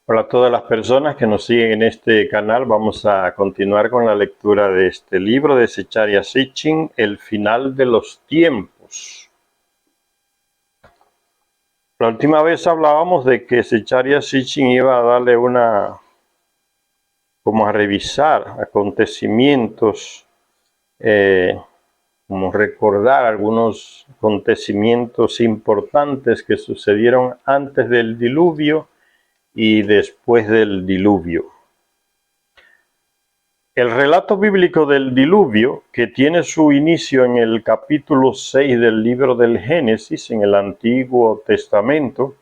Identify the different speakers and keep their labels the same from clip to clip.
Speaker 1: Hola a todas las personas que nos siguen en este canal. Vamos a continuar con la lectura de este libro de Zecharia Sitchin, El final de los tiempos. La última vez hablábamos de que Zecharia Sitchin iba a darle como a revisar acontecimientos, como recordar algunos acontecimientos importantes que sucedieron antes del diluvio y después del diluvio. El relato bíblico del diluvio, que tiene su inicio en el capítulo 6 del libro del Génesis, en el Antiguo Testamento,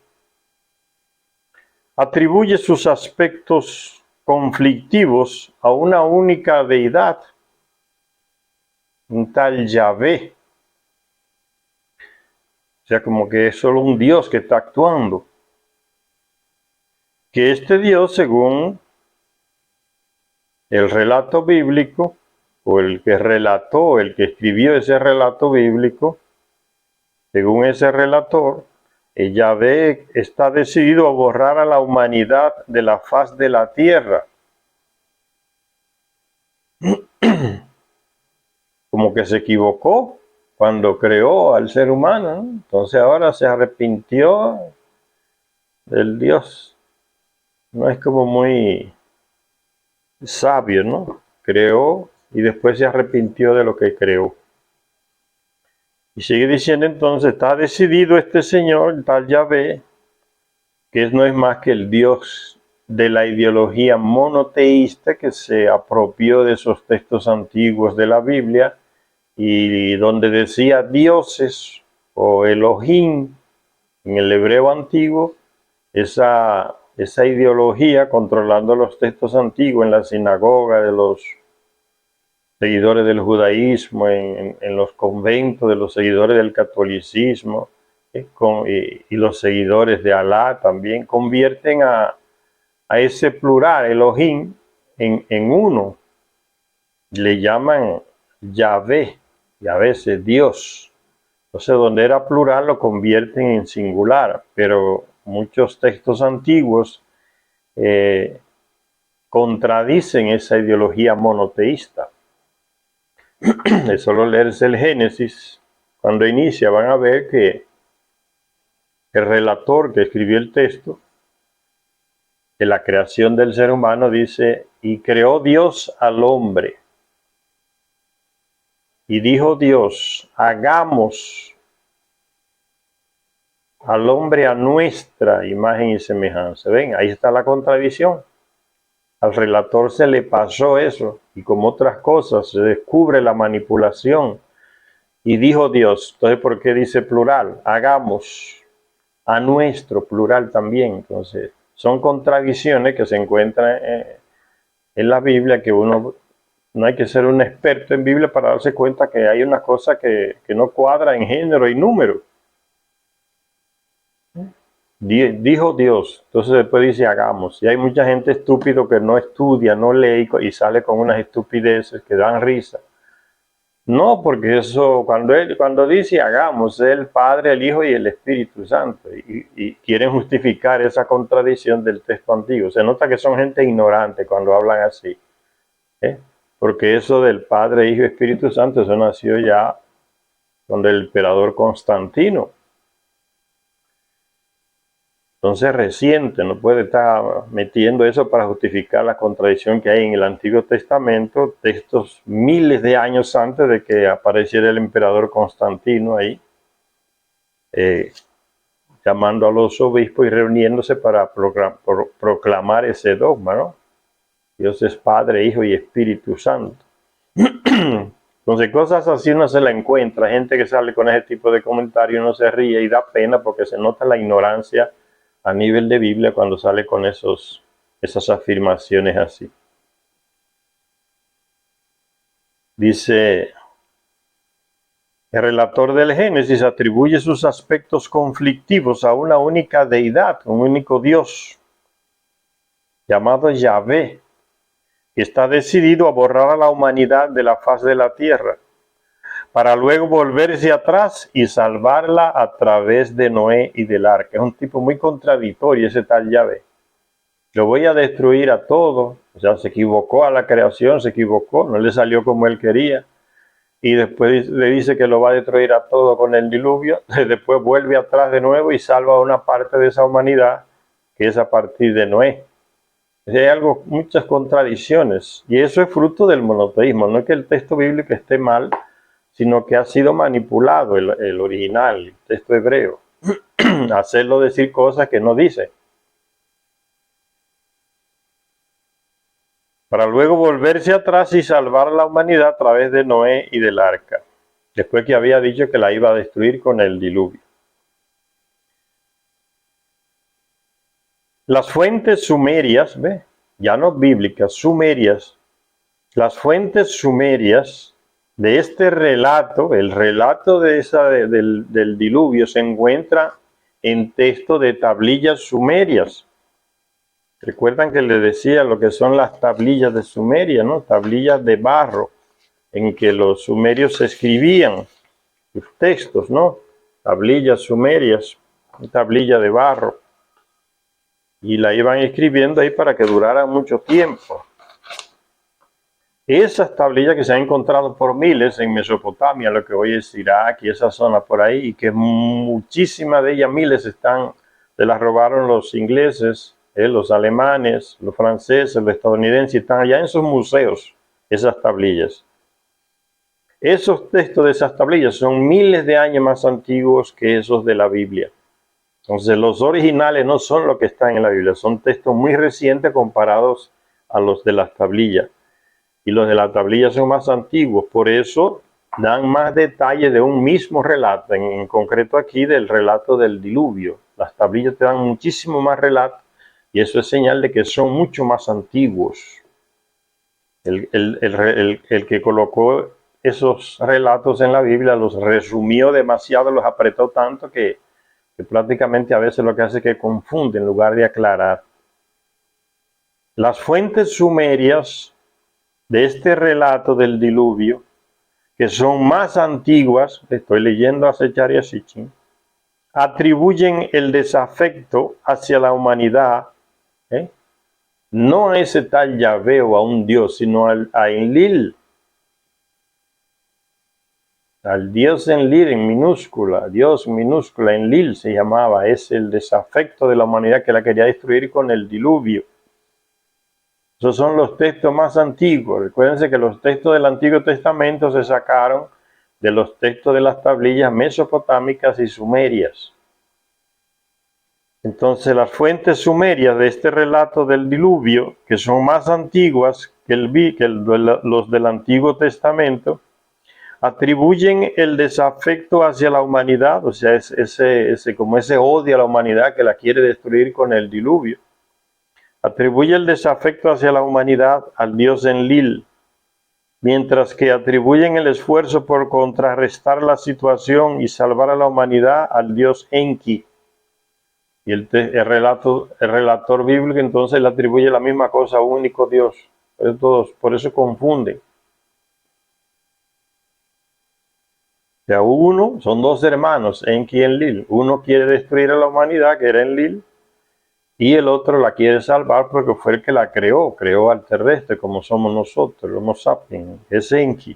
Speaker 1: atribuye sus aspectos conflictivos a una única deidad, un tal Yahvé. O sea, como que es solo un Dios que está actuando. Que este Dios, según el relato bíblico, o el que relató, el que escribió ese relato bíblico, según ese relator, Yahvé está decidido a borrar a la humanidad de la faz de la tierra. Como que se equivocó cuando creó al ser humano, ¿no? Entonces ahora se arrepintió del Dios. No es como muy sabio, ¿no? Creó y después se arrepintió de lo que creó. Y sigue diciendo entonces, está decidido este Señor, tal Yahvé, que no es más que el Dios de la ideología monoteísta que se apropió de esos textos antiguos de la Biblia y donde decía dioses o Elohim en el hebreo antiguo, esa ideología controlando los textos antiguos en la sinagoga de los seguidores del judaísmo, en los conventos de los seguidores del catolicismo, y los seguidores de Alá también convierten a ese plural, Elohim, en uno. Le llaman Yahvé, y a veces Dios. Entonces, donde era plural lo convierten en singular, pero muchos textos antiguos contradicen esa ideología monoteísta. Es solo leerse el Génesis. Cuando inicia van a ver que el relator que escribió el texto de la creación del ser humano dice, y creó Dios al hombre. Y dijo Dios, hagamos al hombre a nuestra imagen y semejanza. Ven, ahí está la contradicción. Al relator se le pasó eso, y como otras cosas se descubre la manipulación. Y dijo Dios, entonces ¿por qué dice plural? Hagamos a nuestro, plural también. Entonces son contradicciones que se encuentran en la Biblia, que uno no hay que ser un experto en Biblia para darse cuenta que hay una cosa que no cuadra en género y número. Dijo Dios, entonces después dice hagamos. Y hay mucha gente estúpido que no estudia, no lee y sale con unas estupideces que dan risa. No, porque eso, cuando dice hagamos, es el Padre, el Hijo y el Espíritu Santo. Y quieren justificar esa contradicción del texto antiguo. Se nota que son gente ignorante cuando hablan así. Porque eso del Padre, Hijo y Espíritu Santo, eso nació ya con el emperador Constantino. Entonces reciente, no puede estar metiendo eso para justificar la contradicción que hay en el Antiguo Testamento, textos miles de años antes de que apareciera el emperador Constantino ahí, llamando a los obispos y reuniéndose para proclamar ese dogma, ¿no? Dios es Padre, Hijo y Espíritu Santo. Entonces cosas así uno se la encuentra, gente que sale con ese tipo de comentarios, uno se ríe y da pena porque se nota la ignorancia a nivel de Biblia cuando sale con esas afirmaciones así. Dice, el relator del Génesis atribuye sus aspectos conflictivos a una única deidad, un único Dios, llamado Yahvé, que está decidido a borrar a la humanidad de la faz de la tierra, para luego volverse atrás y salvarla a través de Noé y del arca. Es un tipo muy contradictorio ese tal Yahvé. lo voy a destruir a todo. O sea, se equivocó a la creación, se equivocó, no le salió como él quería. Y después le dice que lo va a destruir a todo con el diluvio. Después vuelve atrás de nuevo y salva a una parte de esa humanidad, que es a partir de Noé. Hay algo, muchas contradicciones. Y eso es fruto del monoteísmo. No es que el texto bíblico esté mal, sino que ha sido manipulado el original, el texto hebreo. Hacerlo decir cosas que no dice. Para luego volverse atrás y salvar a la humanidad a través de Noé y del arca, después que había dicho que la iba a destruir con el diluvio. Las fuentes sumerias, ¿ve? Ya no bíblicas, sumerias, las fuentes sumerias de este relato, el relato del diluvio, se encuentra en texto de tablillas sumerias. Recuerdan que les decía lo que son las tablillas de Sumeria, ¿no? Tablillas de barro, en que los sumerios escribían sus textos, ¿no? Tablillas sumerias, tablilla de barro. Y la iban escribiendo ahí para que durara mucho tiempo. Esas tablillas que se han encontrado por miles en Mesopotamia, lo que hoy es Irak y esa zona por ahí, y que muchísimas de ellas, miles, se las robaron los ingleses, los alemanes, los franceses, los estadounidenses, están allá en sus museos, esas tablillas. Esos textos de esas tablillas son miles de años más antiguos que esos de la Biblia. Entonces los originales no son lo que están en la Biblia, son textos muy recientes comparados a los de las tablillas. Y los de la tablilla son más antiguos, por eso dan más detalles de un mismo relato, en concreto aquí del relato del diluvio. Las tablillas te dan muchísimo más relato y eso es señal de que son mucho más antiguos. El que colocó esos relatos en la Biblia los resumió demasiado, los apretó tanto que prácticamente a veces lo que hace es que confunde en lugar de aclarar. Las fuentes sumerias de este relato del diluvio, que son más antiguas, estoy leyendo a Sechar y a Sitchin, atribuyen el desafecto hacia la humanidad, no a ese tal Yahvé o a un Dios, sino a Enlil, al Dios Enlil en minúscula, Dios minúscula, Enlil se llamaba, es el desafecto de la humanidad que la quería destruir con el diluvio. Esos son los textos más antiguos. Recuérdense que los textos del Antiguo Testamento se sacaron de los textos de las tablillas mesopotámicas y sumerias. Entonces las fuentes sumerias de este relato del diluvio, que son más antiguas que los del Antiguo Testamento, atribuyen el desafecto hacia la humanidad, o sea, como ese odio a la humanidad que la quiere destruir con el diluvio. Atribuye el desafecto hacia la humanidad al dios Enlil, mientras que atribuyen el esfuerzo por contrarrestar la situación y salvar a la humanidad al dios Enki. Y el relator bíblico entonces le atribuye la misma cosa a un único Dios. Por eso confunden. O sea, son dos hermanos, Enki y Enlil. Uno quiere destruir a la humanidad, que era Enlil, y el otro la quiere salvar porque fue el que la creó al terrestre como somos nosotros, el Homo sapiens, es Enki,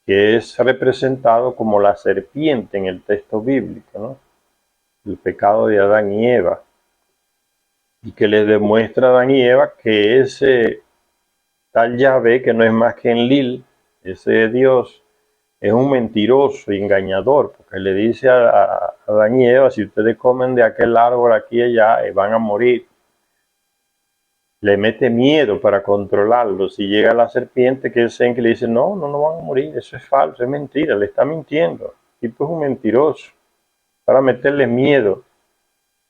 Speaker 1: que es representado como la serpiente en el texto bíblico, ¿no? El pecado de Adán y Eva, y que les demuestra a Adán y Eva que ese tal Yahvé, que no es más que Enlil, ese Dios, es un mentiroso y engañador, porque le dice a Adán y Eva, si ustedes comen de aquel árbol aquí y allá, van a morir. Le mete miedo para controlarlos. Y llega la serpiente, que es Enki, le dice, no van a morir, eso es falso, es mentira, le está mintiendo. El tipo es un mentiroso, para meterle miedo.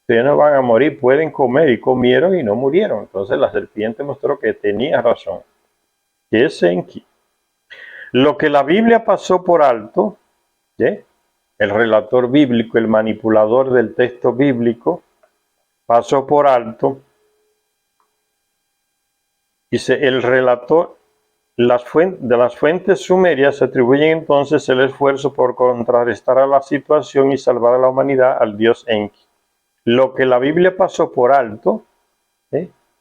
Speaker 1: Ustedes no van a morir, pueden comer, y comieron y no murieron. Entonces la serpiente mostró que tenía razón, que es Enki. Lo que la Biblia pasó por alto, el relator bíblico, el manipulador del texto bíblico, pasó por alto. Dice, el relator, de las fuentes sumerias se atribuyen entonces el esfuerzo por contrarrestar a la situación y salvar a la humanidad al dios Enki. Lo que la Biblia pasó por alto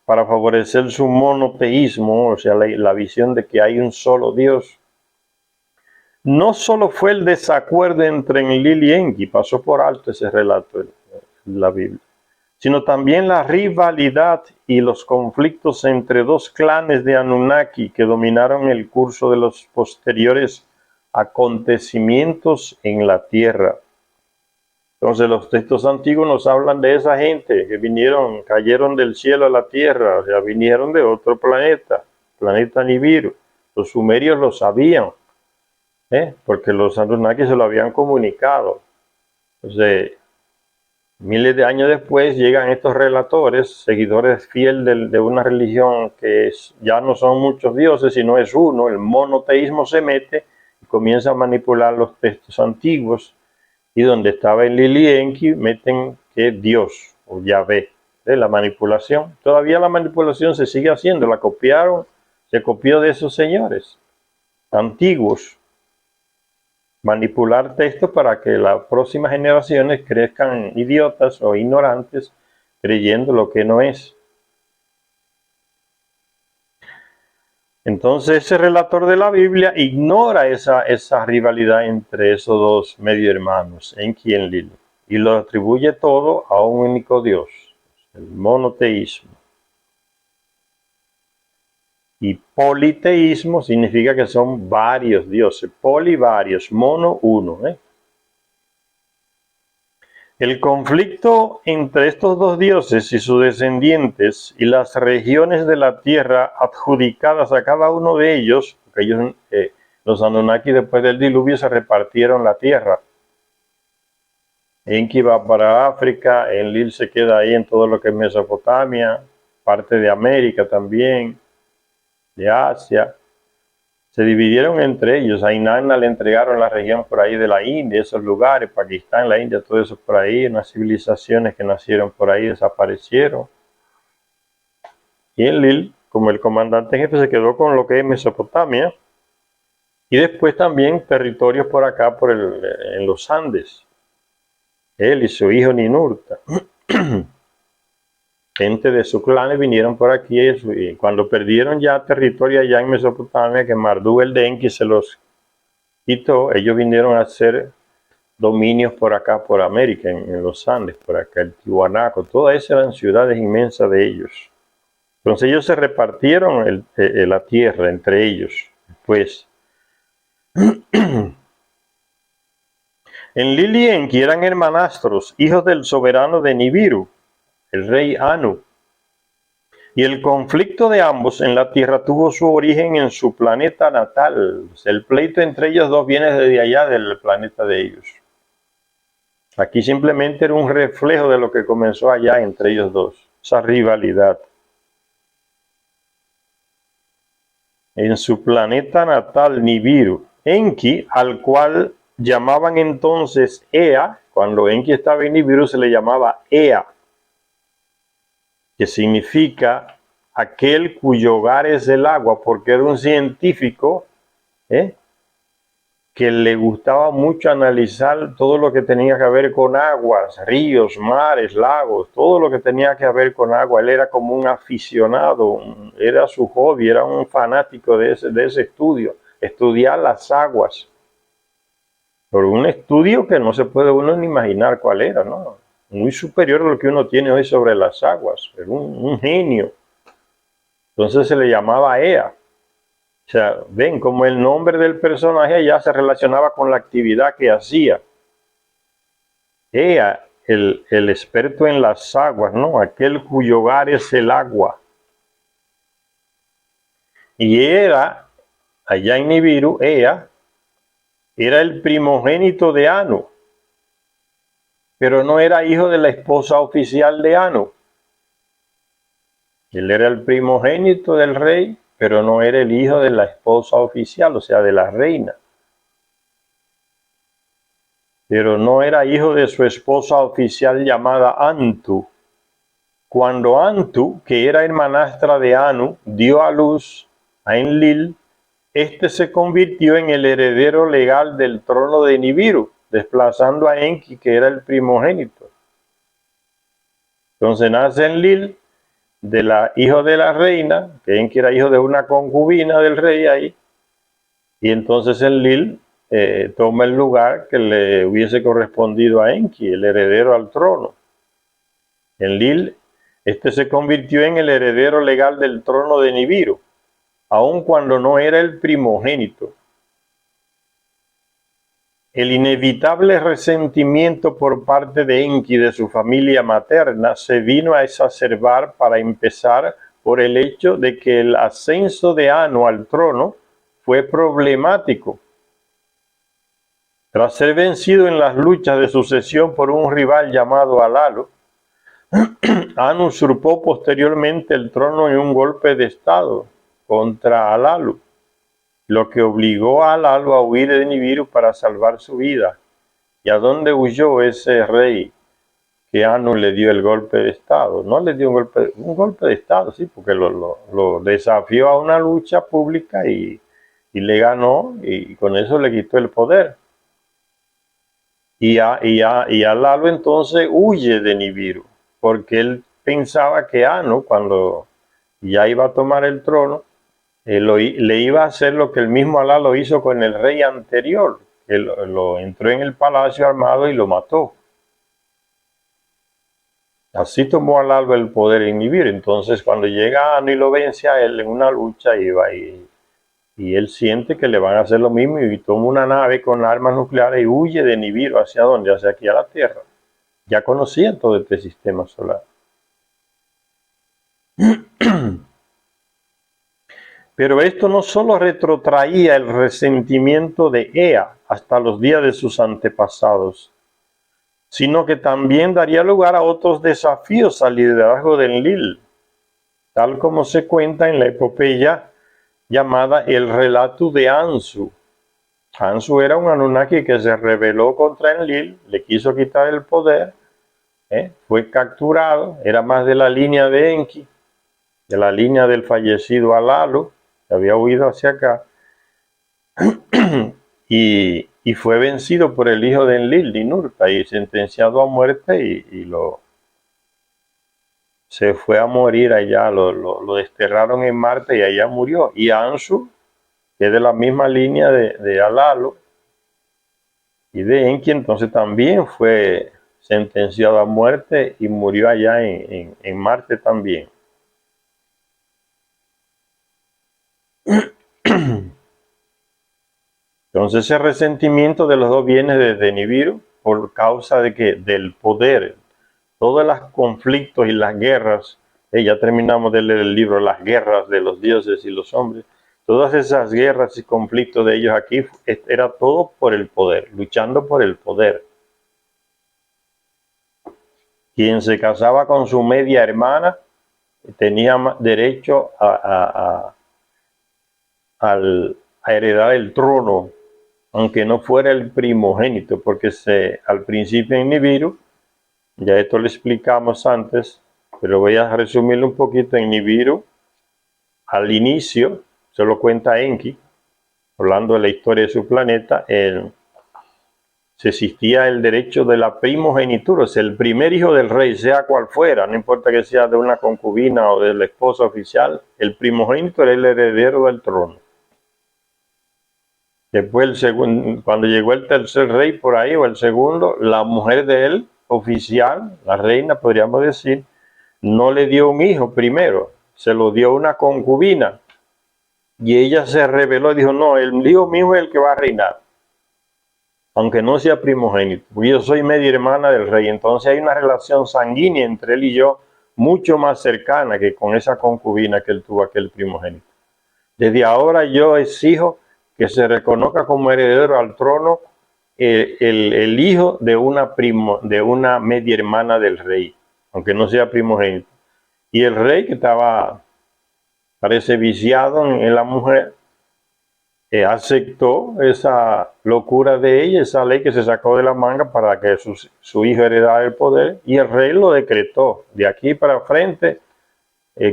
Speaker 1: para favorecer su monoteísmo, o sea, la visión de que hay un solo Dios. No solo fue el desacuerdo entre Enlil y Enki, pasó por alto ese relato en la Biblia, sino también la rivalidad y los conflictos entre dos clanes de Anunnaki que dominaron el curso de los posteriores acontecimientos en la Tierra. Entonces los textos antiguos nos hablan de esa gente que cayeron del cielo a la Tierra, o sea, vinieron de otro planeta Nibiru. Los sumerios lo sabían, porque los Anunnaki se lo habían comunicado. Entonces, miles de años después llegan estos relatores, seguidores fieles de una religión que ya no son muchos dioses, sino es uno. El monoteísmo se mete y comienza a manipular los textos antiguos, y donde estaba Enlil y Enki meten que Dios o Yahvé, la manipulación. Todavía la manipulación se sigue haciendo, se copió de esos señores antiguos. Manipular textos para que las próximas generaciones crezcan idiotas o ignorantes creyendo lo que no es. Entonces ese relator de la Biblia ignora esa rivalidad entre esos dos medio hermanos, Enki y Enlil, y lo atribuye todo a un único Dios, el monoteísmo. Y politeísmo significa que son varios dioses, poli varios, mono uno. El conflicto entre estos dos dioses y sus descendientes y las regiones de la tierra adjudicadas a cada uno de ellos, porque ellos, los Anunnaki después del diluvio se repartieron la tierra. Enki va para África, Enlil se queda ahí en todo lo que es Mesopotamia, parte de América también, de Asia. Se dividieron entre ellos. A Inanna le entregaron la región por ahí de la India, esos lugares, Pakistán, la India, todo eso por ahí. Unas civilizaciones que nacieron por ahí desaparecieron. Y Enlil, como el comandante jefe, se quedó con lo que es Mesopotamia. Y después también territorios por acá, en los Andes. Él y su hijo Ninurta. Gente de su clan vinieron por aquí, y cuando perdieron ya territorio allá en Mesopotamia, que Marduk el de Enki se los quitó, ellos vinieron a hacer dominios por acá, por América, en los Andes, por acá, el Tiwanaku, todas esas eran ciudades inmensas de ellos. Entonces ellos se repartieron la tierra entre ellos. Pues Enlil y Enki eran hermanastros, hijos del soberano de Nibiru, el rey Anu. Y el conflicto de ambos en la Tierra tuvo su origen en su planeta natal. O sea, el pleito entre ellos dos viene desde allá, del planeta de ellos. Aquí simplemente era un reflejo de lo que comenzó allá entre ellos dos, esa rivalidad. En su planeta natal, Nibiru, Enki, al cual llamaban entonces Ea, cuando Enki estaba en Nibiru se le llamaba Ea, que significa aquel cuyo hogar es el agua, porque era un científico que le gustaba mucho analizar todo lo que tenía que ver con aguas, ríos, mares, lagos, todo lo que tenía que ver con agua. Él era como un aficionado, era su hobby, era un fanático de ese estudio, estudiar las aguas. Pero un estudio que no se puede uno ni imaginar cuál era, ¿no? Muy superior a lo que uno tiene hoy sobre las aguas. Era un genio. Entonces se le llamaba Ea. O sea, ven como el nombre del personaje ya se relacionaba con la actividad que hacía. Ea, el experto en las aguas, ¿no? Aquel cuyo hogar es el agua. Y era, allá en Nibiru, Ea, era el primogénito de Anu, pero no era hijo de la esposa oficial de Anu. Él era el primogénito del rey, pero no era el hijo de la esposa oficial, o sea, de la reina. Pero no era hijo de su esposa oficial llamada Antu. Cuando Antu, que era hermanastra de Anu, dio a luz a Enlil, este se convirtió en el heredero legal del trono de Nibiru, desplazando a Enki, que era el primogénito. Entonces nace Enlil, hijo de la reina, que Enki era hijo de una concubina del rey ahí, y entonces Enlil toma el lugar que le hubiese correspondido a Enki, el heredero al trono. Enlil, se convirtió en el heredero legal del trono de Nibiru, aun cuando no era el primogénito. El inevitable resentimiento por parte de Enki y de su familia materna se vino a exacerbar, para empezar, por el hecho de que el ascenso de Anu al trono fue problemático. Tras ser vencido en las luchas de sucesión por un rival llamado Alalu, Anu usurpó posteriormente el trono en un golpe de estado contra Alalu, lo que obligó a Alalu a huir de Nibiru para salvar su vida. ¿Y a dónde huyó ese rey que Anu le dio el golpe de estado? No le dio un golpe de estado, sí, porque lo desafió a una lucha pública y le ganó, y con eso le quitó el poder. Y Alalu entonces huye de Nibiru, porque él pensaba que Anu, cuando ya iba a tomar el trono, le iba a hacer lo que el mismo Alalu hizo con el rey anterior, que lo entró en el palacio armado y lo mató. Así tomó Alalu el poder en Nibiru. Entonces, cuando llega Anu y lo vence a él en una lucha, y él siente que le van a hacer lo mismo, y toma una nave con armas nucleares y huye de Nibiru. ¿Hacia dónde? Hacia aquí, a la Tierra. Ya conocía todo este sistema solar. Pero esto no solo retrotraía el resentimiento de Ea hasta los días de sus antepasados, sino que también daría lugar a otros desafíos al liderazgo de Enlil, tal como se cuenta en la epopeya llamada el relato de Ansu. Ansu era un Anunnaki que se rebeló contra Enlil, le quiso quitar el poder, fue capturado, era más de la línea de Enki, de la línea del fallecido Alalu, que había huido hacia acá, y fue vencido por el hijo de Enlil, Ninurta, y sentenciado a muerte, se fue a morir allá, lo desterraron en Marte y allá murió. Y Ansu, que es de la misma línea de Alalu y de Enki, entonces también fue sentenciado a muerte y murió allá en Marte también. Entonces ese resentimiento de los dos viene desde Nibiru, por causa de que del poder, todos los conflictos y las guerras, ya terminamos de leer el libro Las guerras de los dioses y los hombres, todas esas guerras y conflictos de ellos aquí, era todo por el poder, luchando por el poder. Quien se casaba con su media hermana tenía derecho a heredar el trono, aunque no fuera el primogénito, porque al principio en Nibiru, ya esto lo explicamos antes, pero voy a resumirlo un poquito. En Nibiru, al inicio, se lo cuenta Enki, hablando de la historia de su planeta, se existía el derecho de la primogenitura, o sea, el primer hijo del rey, sea cual fuera, no importa que sea de una concubina o de la esposa oficial, el primogénito era el heredero del trono. Después, cuando llegó el tercer rey por ahí, o el segundo, la mujer de él, oficial, la reina, podríamos decir, no le dio un hijo primero, se lo dio una concubina. Y ella se rebeló y dijo, no, el hijo mío es el que va a reinar, aunque no sea primogénito, porque yo soy media hermana del rey. Entonces hay una relación sanguínea entre él y yo, mucho más cercana que con esa concubina que él tuvo, aquel primogénito. Desde ahora yo exijo que se reconozca como heredero al trono el hijo de una media hermana del rey, aunque no sea primogénito. Y el rey, que estaba, parece, viciado en la mujer, aceptó esa locura de ella, esa ley que se sacó de la manga para que su hijo heredara el poder, y el rey lo decretó. De aquí para frente,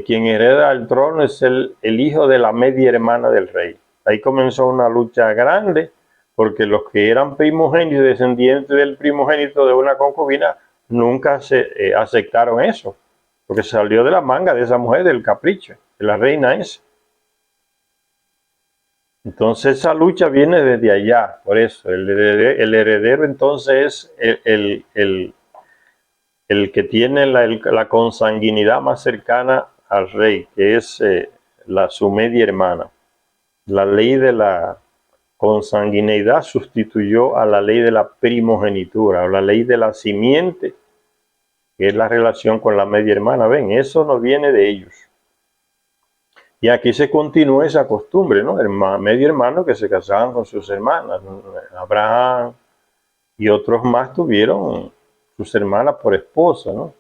Speaker 1: quien hereda el trono es el hijo de la media hermana del rey. Ahí comenzó una lucha grande, porque los que eran primogénitos, descendientes del primogénito de una concubina, nunca aceptaron eso. porque salió de la manga de esa mujer, del capricho, de la reina esa. Entonces esa lucha viene desde allá, por eso el heredero entonces es el que tiene la consanguinidad más cercana al rey, que es su media hermana. La ley de la consanguineidad sustituyó a la ley de la primogenitura, o la ley de la simiente, que es la relación con la media hermana. Ven, eso no viene de ellos. Y aquí se continúa esa costumbre, ¿no? Medio hermano que se casaban con sus hermanas. Abraham y otros más tuvieron sus hermanas por esposa, ¿no?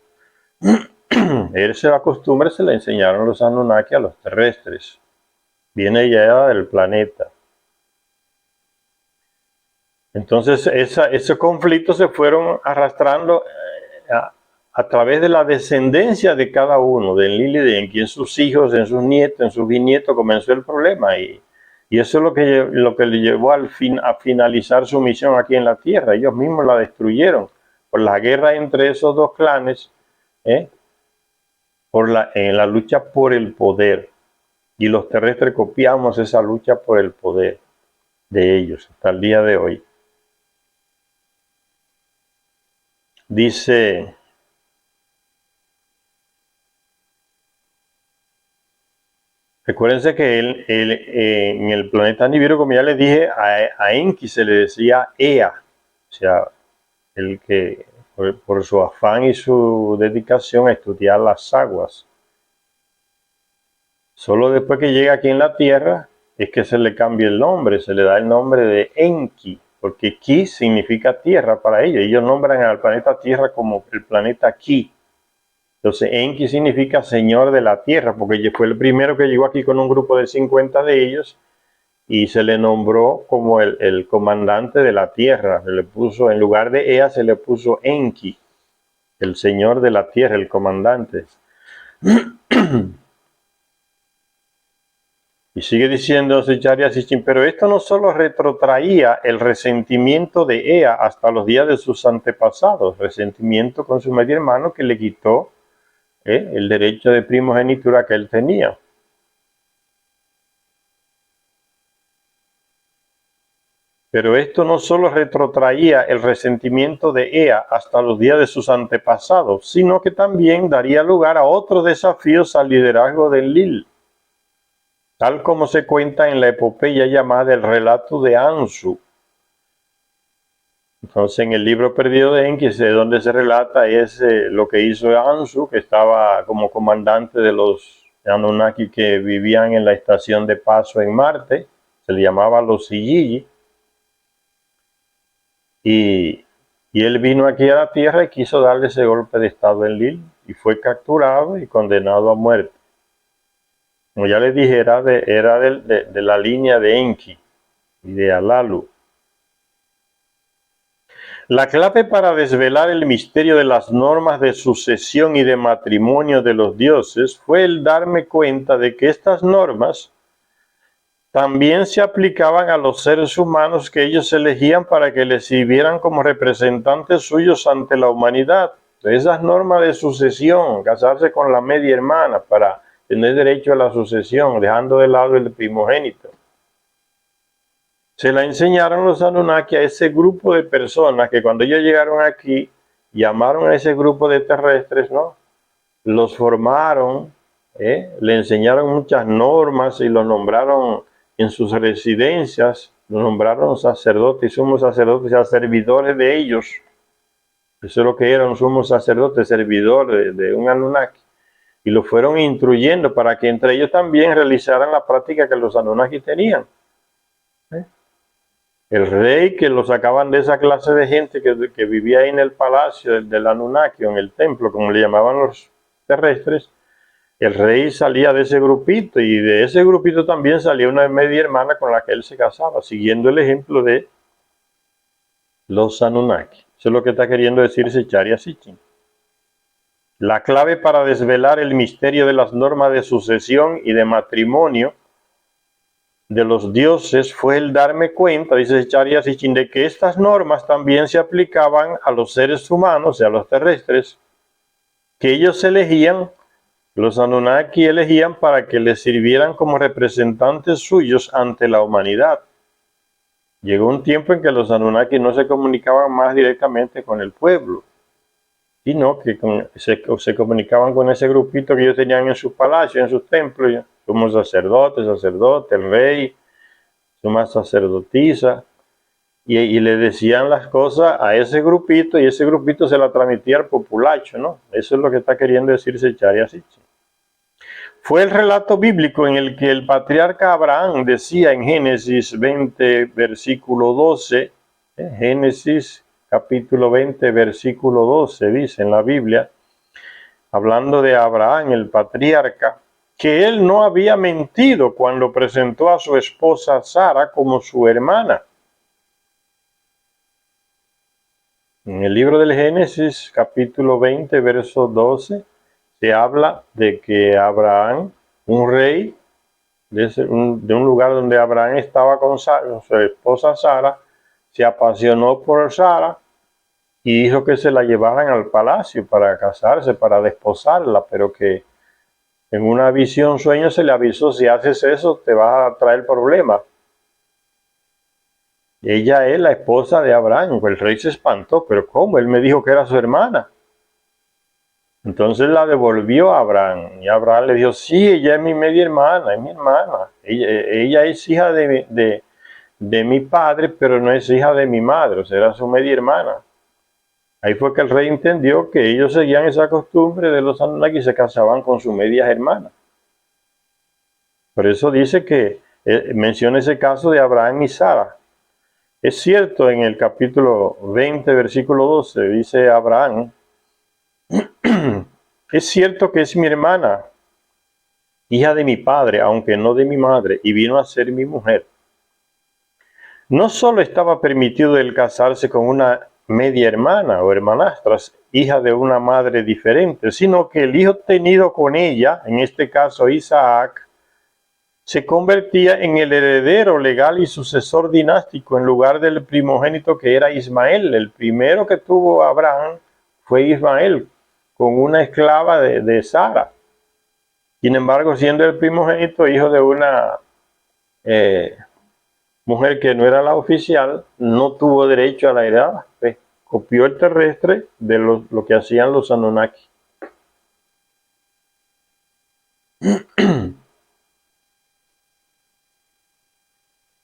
Speaker 1: Esa costumbre se la enseñaron los Anunnaki a los terrestres. Viene ya del planeta. Entonces esos conflictos se fueron arrastrando a través de la descendencia de cada uno, de Enlil y de Enki, en sus hijos, en sus nietos, en sus bisnietos comenzó el problema, y eso es lo que le llevó a finalizar su misión aquí en la Tierra. Ellos mismos la destruyeron por la guerra entre esos dos clanes, en la lucha por el poder, y los terrestres copiamos esa lucha por el poder de ellos hasta el día de hoy. Dice: recuérdense que en el planeta Nibiru, como ya les dije, a Enki se le decía Ea, o sea, el que por su afán y su dedicación a estudiar las aguas. Solo después que llega aquí en la Tierra es que se le cambia el nombre, se le da el nombre de Enki, porque Ki significa tierra para ellos. Ellos nombran al planeta Tierra como el planeta Ki. Entonces Enki significa señor de la tierra, porque fue el primero que llegó aquí con un grupo de 50 de ellos y se le nombró como el comandante de la tierra. Se le puso, en lugar de Ea, se le puso Enki, el señor de la tierra, el comandante. Y sigue diciendo Secharya Sitchin, pero esto no solo retrotraía el resentimiento de Ea hasta los días de sus antepasados, resentimiento con su medio hermano que le quitó el derecho de primogenitura que él tenía. Pero esto no solo retrotraía el resentimiento de Ea hasta los días de sus antepasados, sino que también daría lugar a otros desafíos al liderazgo de Enlil, tal como se cuenta en la epopeya llamada el relato de Ansu. Entonces, en el libro perdido de Enki, donde se relata lo que hizo Ansu, que estaba como comandante de los Anunnaki que vivían en la estación de paso en Marte. Se le llamaba los Siyiji. Y él vino aquí a la Tierra y quiso darle ese golpe de estado a Enlil, y fue capturado y condenado a muerte. Como ya les dije, era de la línea de Enki y de Alalu. La clave para desvelar el misterio de las normas de sucesión y de matrimonio de los dioses fue el darme cuenta de que estas normas también se aplicaban a los seres humanos que ellos elegían para que les sirvieran como representantes suyos ante la humanidad. Esas normas de sucesión, casarse con la media hermana para tener derecho a la sucesión, dejando de lado el primogénito, se la enseñaron los Anunnaki a ese grupo de personas que cuando ellos llegaron aquí, llamaron a ese grupo de terrestres, ¿no? Los formaron, le enseñaron muchas normas y los nombraron en sus residencias, los nombraron sacerdotes y sumos sacerdotes, y servidores de ellos. Eso es lo que era un sumo sacerdote, servidor de un Anunnaki. Y lo fueron instruyendo para que entre ellos también realizaran la práctica que los Anunnaki tenían. El rey, que lo sacaban de esa clase de gente que vivía ahí en el palacio del Anunnaki, o en el templo, como le llamaban los terrestres, el rey salía de ese grupito, y de ese grupito también salía una media hermana con la que él se casaba, siguiendo el ejemplo de los Anunnaki. Eso es lo que está queriendo decir Secharya Sitchin. La clave para desvelar el misterio de las normas de sucesión y de matrimonio de los dioses fue el darme cuenta, dice Secharya Sitchin, de que estas normas también se aplicaban a los seres humanos y a los terrestres, que ellos elegían Los Anunnaki elegían para que les sirvieran como representantes suyos ante la humanidad. Llegó un tiempo en que los Anunnaki no se comunicaban más directamente con el pueblo, sino que se comunicaban con ese grupito que ellos tenían en sus palacios, en sus templos. Somos sacerdote, el rey, somos sacerdotisa, y le decían las cosas a ese grupito, y ese grupito se la transmitía al populacho, ¿no? Eso es lo que está queriendo decir Zecharia Sitchin. Fue el relato bíblico en el que el patriarca Abraham decía en Génesis 20, versículo 12, Génesis capítulo 20, versículo 12, dice en la Biblia, hablando de Abraham, el patriarca, que él no había mentido cuando presentó a su esposa Sara como su hermana. En el libro del Génesis, capítulo 20, verso 12, se habla de que Abraham, un rey de un lugar donde Abraham estaba con su esposa Sara, se apasionó por Sara y hizo que se la llevaran al palacio para casarse, para desposarla, pero que en una visión, sueño, se le avisó: si haces eso te vas a traer problemas. Ella es la esposa de Abraham. Pues el rey se espantó: pero ¿cómo? Él me dijo que era su hermana. Entonces la devolvió a Abraham, y Abraham le dijo: sí, ella es mi media hermana, es mi hermana. Ella es hija de mi padre, pero no es hija de mi madre, o sea, era su media hermana. Ahí fue que el rey entendió que ellos seguían esa costumbre de los Anunnaki y se casaban con sus medias hermanas. Por eso dice que menciona ese caso de Abraham y Sara. Es cierto, en el capítulo 20, versículo 12, dice Abraham: es cierto que es mi hermana, hija de mi padre, aunque no de mi madre, y vino a ser mi mujer. No solo estaba permitido el casarse con una media hermana o hermanastra, hija de una madre diferente, sino que el hijo tenido con ella, en este caso Isaac, se convertía en el heredero legal y sucesor dinástico en lugar del primogénito, que era Ismael. El primero que tuvo Abraham fue Ismael, con una esclava de Sara. Sin embargo, siendo el primogénito, hijo de una mujer que no era la oficial, no tuvo derecho a la heredad. Copió el terrestre de lo que hacían los Anunnaki.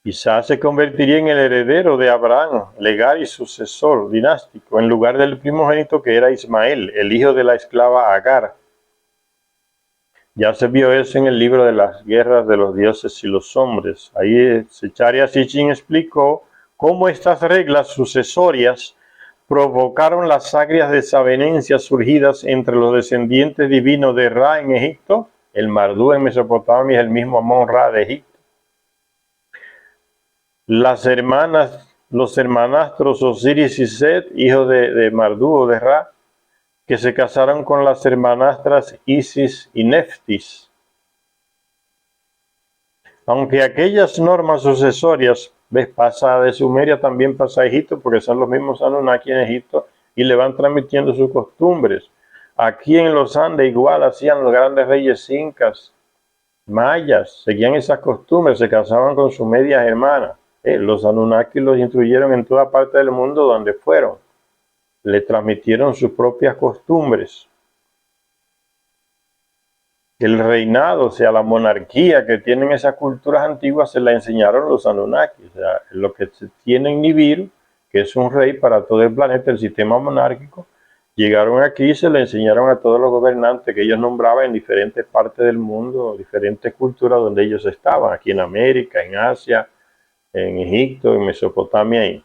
Speaker 1: Isaac se convertiría en el heredero de Abraham, legal y sucesor dinástico, en lugar del primogénito, que era Ismael, el hijo de la esclava Agar. Ya se vio eso en el libro de las guerras de los dioses y los hombres. Ahí Zecharia Sitchin explicó cómo estas reglas sucesorias provocaron las agrias desavenencias surgidas entre los descendientes divinos de Ra en Egipto, el Mardú en Mesopotamia, el mismo Amón-Ra de Egipto. Las hermanas, los hermanastros Osiris y Set, hijos de Mardú o de Ra, que se casaron con las hermanastras Isis y Neftis. Aunque aquellas normas sucesorias, pasa de Sumeria, también pasa a Egipto, porque son los mismos Anunnaki en Egipto y le van transmitiendo sus costumbres. Aquí en los Andes igual hacían los grandes reyes incas, mayas, seguían esas costumbres, se casaban con sus medias hermanas. Los Anunnaki los instruyeron en toda parte del mundo donde fueron. Le transmitieron sus propias costumbres. El reinado, o sea, la monarquía que tienen esas culturas antiguas, se la enseñaron los Anunnaki. O sea, lo que tiene en Nibiru, que es un rey para todo el planeta, el sistema monárquico, llegaron aquí y se le enseñaron a todos los gobernantes que ellos nombraban en diferentes partes del mundo, diferentes culturas donde ellos estaban, aquí en América, en Asia, en Egipto, en Mesopotamia.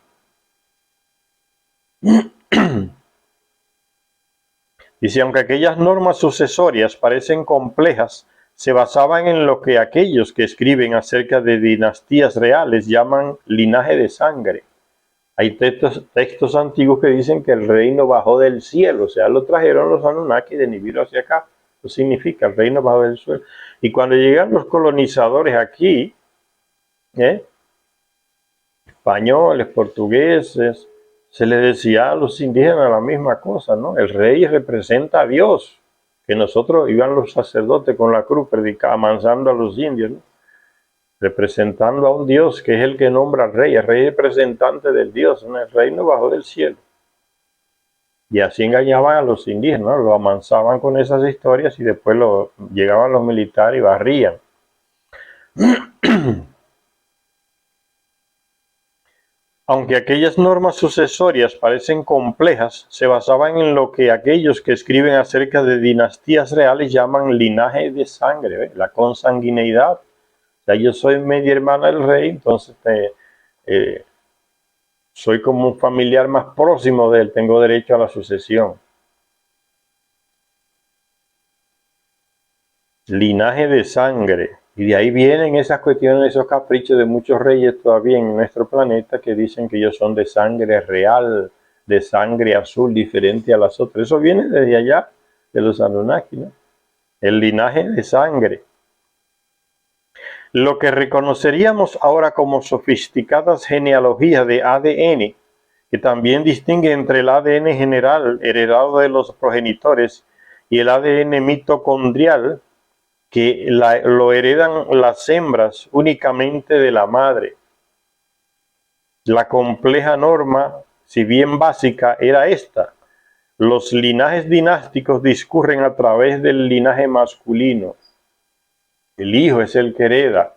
Speaker 1: Dice: aunque aquellas normas sucesorias parecen complejas, se basaban en lo que aquellos que escriben acerca de dinastías reales llaman linaje de sangre. Hay textos antiguos que dicen que el reino bajó del cielo, o sea, lo trajeron los Anunnaki de Nibiru hacia acá. Eso significa, el reino bajó del cielo. Y cuando llegan los colonizadores aquí, españoles, portugueses, se les decía a los indígenas la misma cosa, ¿no? El rey representa a Dios, que nosotros iban los sacerdotes con la cruz amansando a los indios, ¿no? Representando a un Dios que es el que nombra al rey, el rey representante del Dios, ¿no? El reino bajó del cielo. Y así engañaban a los indígenas, ¿no? Lo amansaban con esas historias y después llegaban los militares y barrían. Aunque aquellas normas sucesorias parecen complejas, se basaban en lo que aquellos que escriben acerca de dinastías reales llaman linaje de sangre, ¿eh? La consanguineidad. O sea, yo soy media hermana del rey, entonces soy como un familiar más próximo de él, tengo derecho a la sucesión. Linaje de sangre. Y de ahí vienen esas cuestiones, esos caprichos de muchos reyes todavía en nuestro planeta que dicen que ellos son de sangre real, de sangre azul, diferente a las otras. Eso viene desde allá, de los Anunnaki, ¿no? El linaje de sangre. Lo que reconoceríamos ahora como sofisticadas genealogías de ADN, que también distingue entre el ADN general heredado de los progenitores y el ADN mitocondrial, que lo heredan las hembras únicamente de la madre. La compleja norma, si bien básica, era esta: los linajes dinásticos discurren a través del linaje masculino. El hijo es el que hereda,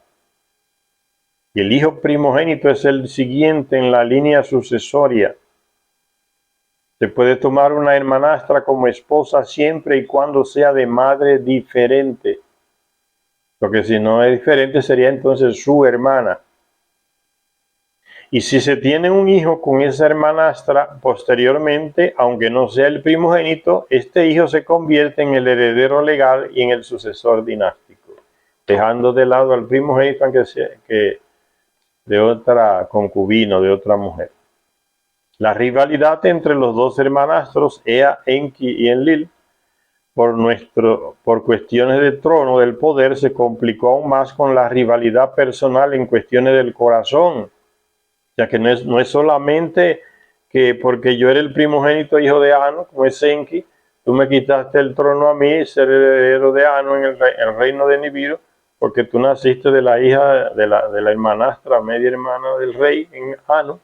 Speaker 1: y el hijo primogénito es el siguiente en la línea sucesoria. Se puede tomar una hermanastra como esposa siempre y cuando sea de madre diferente, porque si no es diferente sería entonces su hermana. Y si se tiene un hijo con esa hermanastra, posteriormente, aunque no sea el primogénito, este hijo se convierte en el heredero legal y en el sucesor dinástico, dejando de lado al primogénito, aunque sea que de otra concubina, de otra mujer. La rivalidad entre los dos hermanastros, Ea, Enki y Enlil, por cuestiones de trono, del poder, se complicó aún más con la rivalidad personal en cuestiones del corazón, ya que no es solamente que porque yo era el primogénito hijo de Anu, como es Enki, tú me quitaste el trono a mí, ser heredero de Anu en el reino de Nibiru, porque tú naciste de la hija de la hermanastra, media hermana del rey en Anu,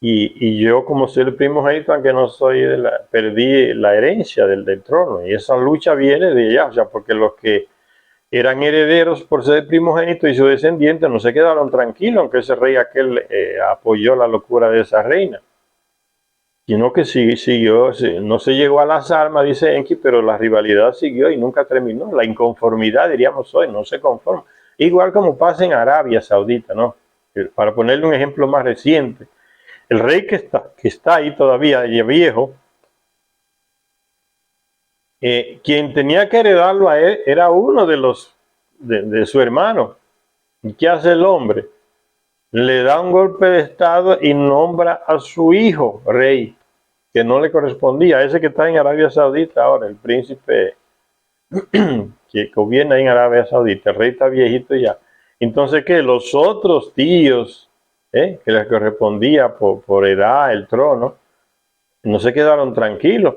Speaker 1: y yo como soy el primogénito, aunque no soy perdí la herencia del trono, y esa lucha viene de allá, o sea, porque los que eran herederos por ser primogénito y sus descendientes no se quedaron tranquilos, aunque ese rey aquel apoyó la locura de esa reina, sino que siguió, no se llegó a las armas, dice Enki, pero la rivalidad siguió y nunca terminó. La inconformidad, diríamos hoy, no se conforma. Igual como pasa en Arabia Saudita, ¿no? Para ponerle un ejemplo más reciente, el rey que está ahí todavía, viejo, quien tenía que heredarlo a él era uno de su hermano. ¿Y qué hace el hombre? Le da un golpe de estado y nombra a su hijo rey, que no le correspondía, ese que está en Arabia Saudita ahora, el príncipe que gobierna en Arabia Saudita. El rey está viejito ya. Entonces, ¿qué? Los otros tíos, que les correspondía por edad el trono, no se quedaron tranquilos.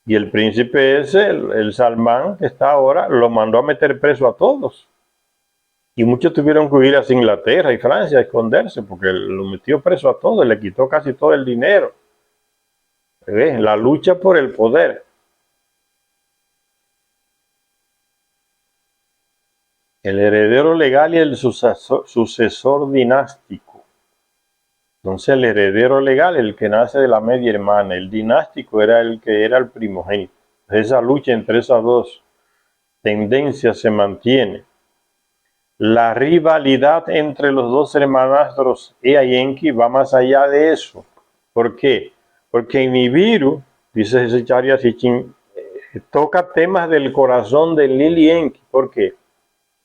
Speaker 1: Y el príncipe ese, el Salmán, que está ahora, lo mandó a meter preso a todos. Y muchos tuvieron que huir hacia Inglaterra y Francia a esconderse, porque lo metió preso a todos, le quitó casi todo el dinero. ¿Ves? La lucha por el poder. El heredero legal y el sucesor dinástico. Entonces el heredero legal, el que nace de la media hermana, el dinástico era el que era el primogénito. Esa lucha entre esas dos tendencias se mantiene. La rivalidad entre los dos hermanastros Ea y Enki va más allá de eso. ¿Por qué? Porque en Nibiru, dice Zecharia Sitchin, toca temas del corazón de Enlil y Enki. ¿Por qué?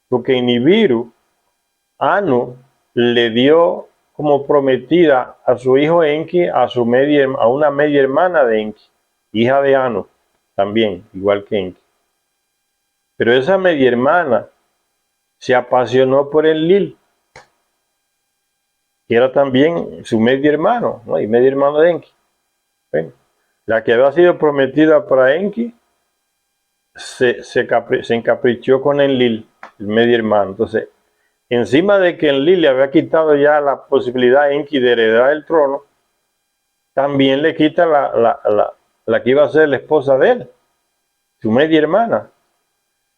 Speaker 1: Porque en Nibiru, Anu le dio como prometida a su hijo Enki a una media hermana de Enki, hija de Anu, también, igual que Enki. Pero esa media hermana se apasionó por Enlil, que era también su medio hermano, ¿no? Y medio hermano de Enki. Bueno, la que había sido prometida para Enki se encaprichó con Enlil, el medio hermano. Entonces, encima de que Enlil le había quitado ya la posibilidad a Enki de heredar el trono, también le quita la que iba a ser la esposa de él, su media hermana.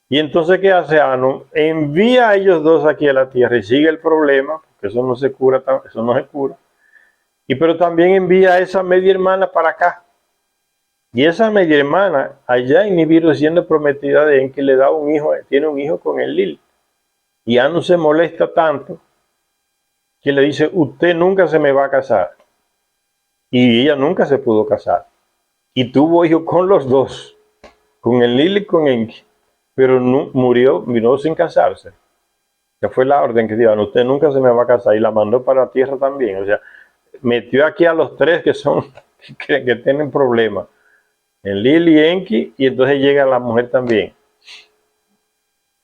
Speaker 1: Y entonces, ¿qué hace Anu? Envía a ellos dos aquí a la tierra y sigue el problema, porque eso no se cura, eso no se cura. Pero también envía a esa media hermana para acá. Y esa media hermana, allá en Nibiru, siendo prometida de Enki, le da un hijo, tiene un hijo con Enlil. Y Anu se molesta tanto que le dice, usted nunca se me va a casar. Y ella nunca se pudo casar. Y tuvo hijos con los dos, con Enlil y con Enki. Pero no, murió sin casarse. Ya fue la orden que dio, usted nunca se me va a casar. Y la mandó para la tierra también. O sea, metió aquí a los tres que son, que tienen problemas. Enlil y Enki, y entonces llega la mujer también.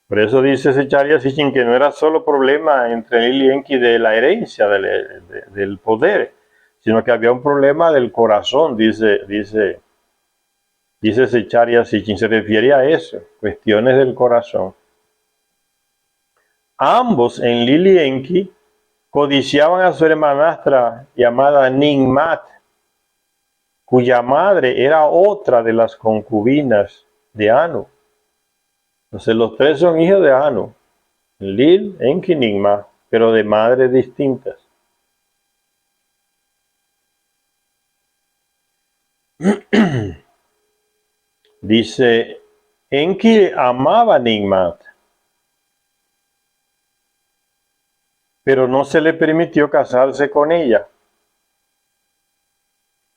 Speaker 1: Por eso dice Secharya Sitchin que no era solo problema entre Enlil y Enki de la herencia, del poder, sino que había un problema del corazón, dice Secharya Sitchin, se refiere a eso, cuestiones del corazón. Ambos, Enlil y Enki, codiciaban a su hermanastra llamada Ningmat, cuya madre era otra de las concubinas de Anu. Entonces los tres son hijos de Anu, Enlil, Enki y Ningmat, pero de madres distintas. Dice, Enki amaba a Ningmat, pero no se le permitió casarse con ella,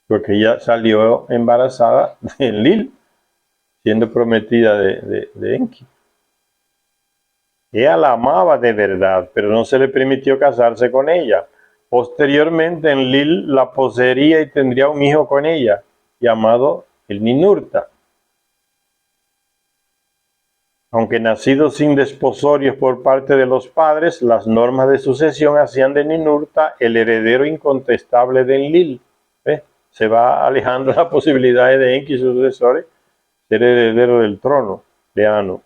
Speaker 1: porque ella salió embarazada de Enlil, siendo prometida de Enki. Ella la amaba de verdad, pero no se le permitió casarse con ella. Posteriormente, Enlil la poseería y tendría un hijo con ella, llamado el Ninurta. Aunque nacido sin desposorios por parte de los padres, las normas de sucesión hacían de Ninurta el heredero incontestable de Enlil. Se va alejando las posibilidades de Enki y sus sucesores ser heredero del trono de Anu.